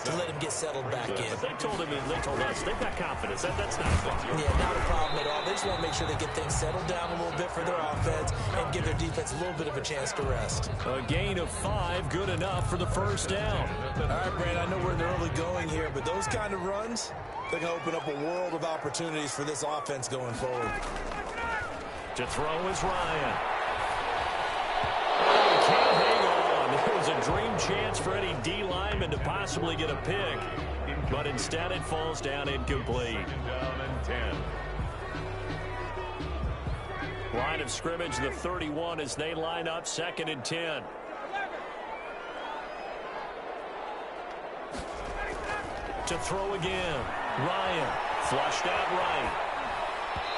to let him get settled back in. But they told him, and they told us, they've got confidence. That's not a problem. Yeah, not a problem at all. They just want to make sure they get things settled down a little bit for their offense and give their defense a little bit of a chance to rest. A gain of 5, good enough for the first down. All right, Brad, I know we're in the early going here, but those kind of runs, they're going to open up a world of opportunities for this offense going forward. To throw is Ryan. Oh, he can't hang on. It was a dream chance for any D lineman to possibly get a pick, but instead it falls down incomplete. Down and 10. Line of scrimmage, the 31, as they line up 2nd and 10. To throw again. Ryan flushed out right.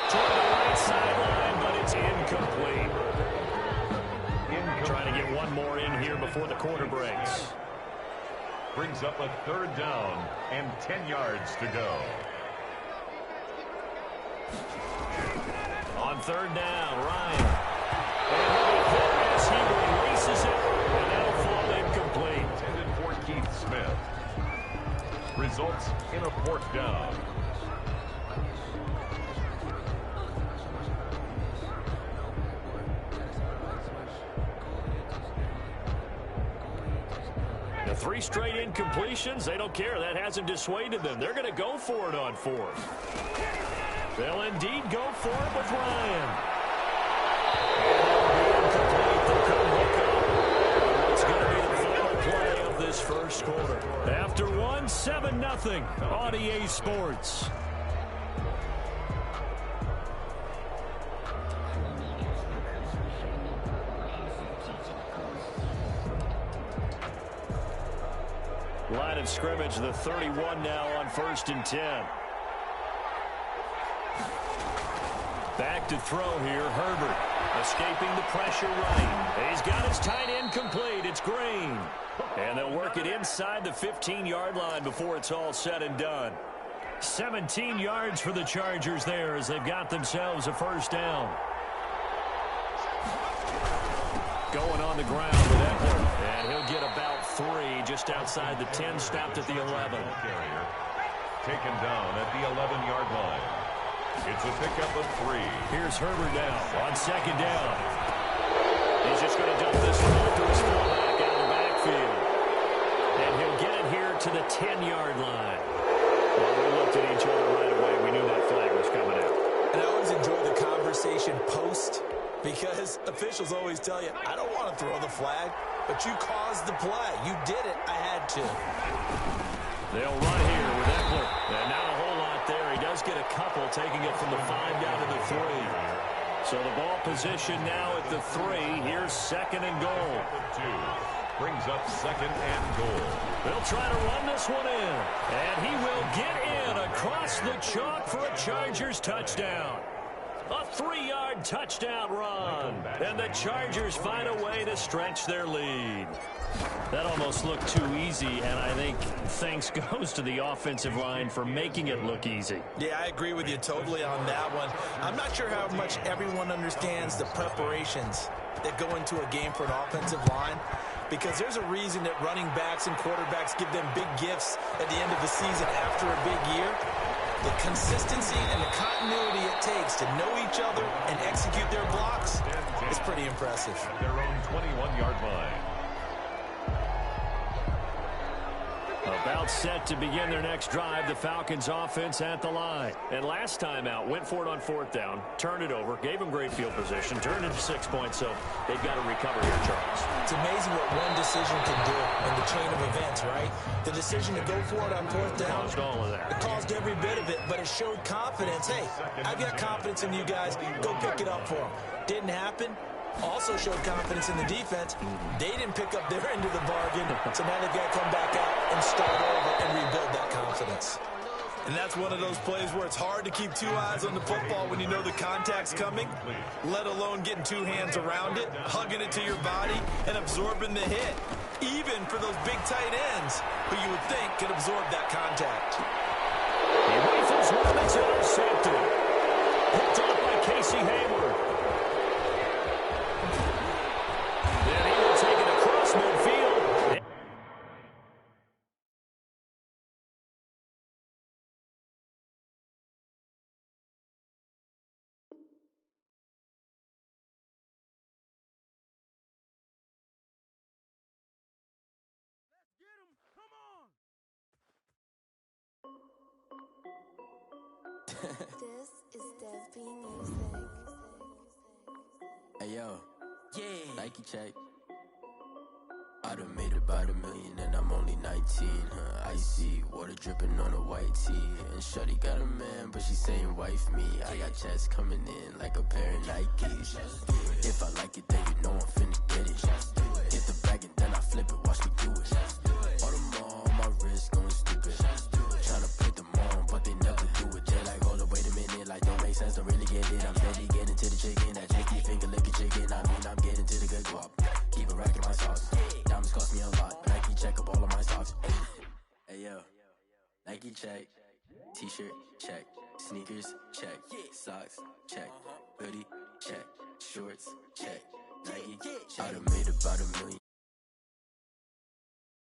Toward the right sideline, but it's incomplete. Trying to get one more in here before the quarter breaks. Brings up a 3rd down and 10 yards to go. On 3rd down, Ryan. And he'll be hit as he releases it, and that'll fall incomplete. Intended for Keith Smith. Results in a 4th down. The 3 straight incompletions, they don't care. That hasn't dissuaded them. They're going to go for it on 4th. They'll indeed go for it with Ryan. It's going to be the final play of this first quarter. After 1, 7-0 on EA Sports. Line of scrimmage, the 31 now on 1st and 10. Back to throw here, Herbert. Escaping the pressure right. He's got his tight end complete. It's Green. And they'll work it inside the 15-yard line before it's all said and done. 17 yards for the Chargers there as they've got themselves a first down. Going on the ground with Eckler. And he'll get about 3 just outside the 10, stopped at the 11. Taken down at the 11-yard line. It's a pickup of 3. Here's Herbert now on 2nd down. He's just going to dump this ball to his fullback out of the backfield. And he'll get it here to the 10-yard line. Well, we looked at each other right away. We knew that flag was coming out. And I always enjoy the conversation post, because officials always tell you, I don't want to throw the flag, but you caused the play. You did it. I had to. They'll run here with Eckler. And not a whole lot there. He does get a couple, taking it from the 5 down to the 3. So the ball position now at the 3. Here's 2nd and goal. 2. Brings up 2nd and goal. They'll try to run this one in. And he will get in across the chalk for a Chargers touchdown. A 3-yard touchdown run. And the Chargers find a way to stretch their lead. That almost looked too easy, and I think thanks goes to the offensive line for making it look easy. Yeah, I agree with you totally on that one. I'm not sure how much everyone understands the preparations that go into a game for an offensive line, because there's a reason that running backs and quarterbacks give them big gifts at the end of the season after a big year. The consistency and the continuity it takes to know each other and execute their blocks is pretty impressive. At their own 21-yard line. About set to begin their next drive, the Falcons offense at the line. And last time out, went for it on 4th down, turned it over, gave them great field position, turned it to 6 points, so they've got to recover here, Charles. It's amazing what one decision can do in the chain of events, right? The decision to go for it on 4th down. Caused all of that. It caused every bit of it, but it showed confidence. Hey, I've got confidence in you guys. Go pick it up for them. Didn't happen. Also showed confidence in the defense. They didn't pick up their end of the bargain, so now they've got to come back out and start over and rebuild that confidence. And that's one of those plays where it's hard to keep 2 eyes on the football when you know the contact's coming, let alone getting 2 hands around it, hugging it to your body, and absorbing the hit, even for those big tight ends who you would think could absorb that contact. He rifles one, it's intercepted. Picked off by Casey Hayward. Then he will take it across midfield. This is Dev B Music. Hey yo, yeah, Nike check. I done made about $1 million and I'm only 19. Icy water dripping on a white tee. And shorty got a man, but she saying wife me. I got checks coming in like a pair of Nikes. If I like it, then you know I'm finna get it. Get the bag and then I flip it, watch me do it. All them on my wrist going stupid. Tryna put them on, but they never do it. They're like, hold up, wait a minute, like don't make sense, don't really get it. I'm steady getting to the chicken, that tricky finger licking chicken. I mean, I'm getting to the good guap. Keep a rack in my sauce. Diamonds cost me a lot. Nike check up all of my stocks. Hey yo, Nike check. T-shirt check. Sneakers check. Socks check. Hoodie check. Shorts check. Nike. I done made about $1 million.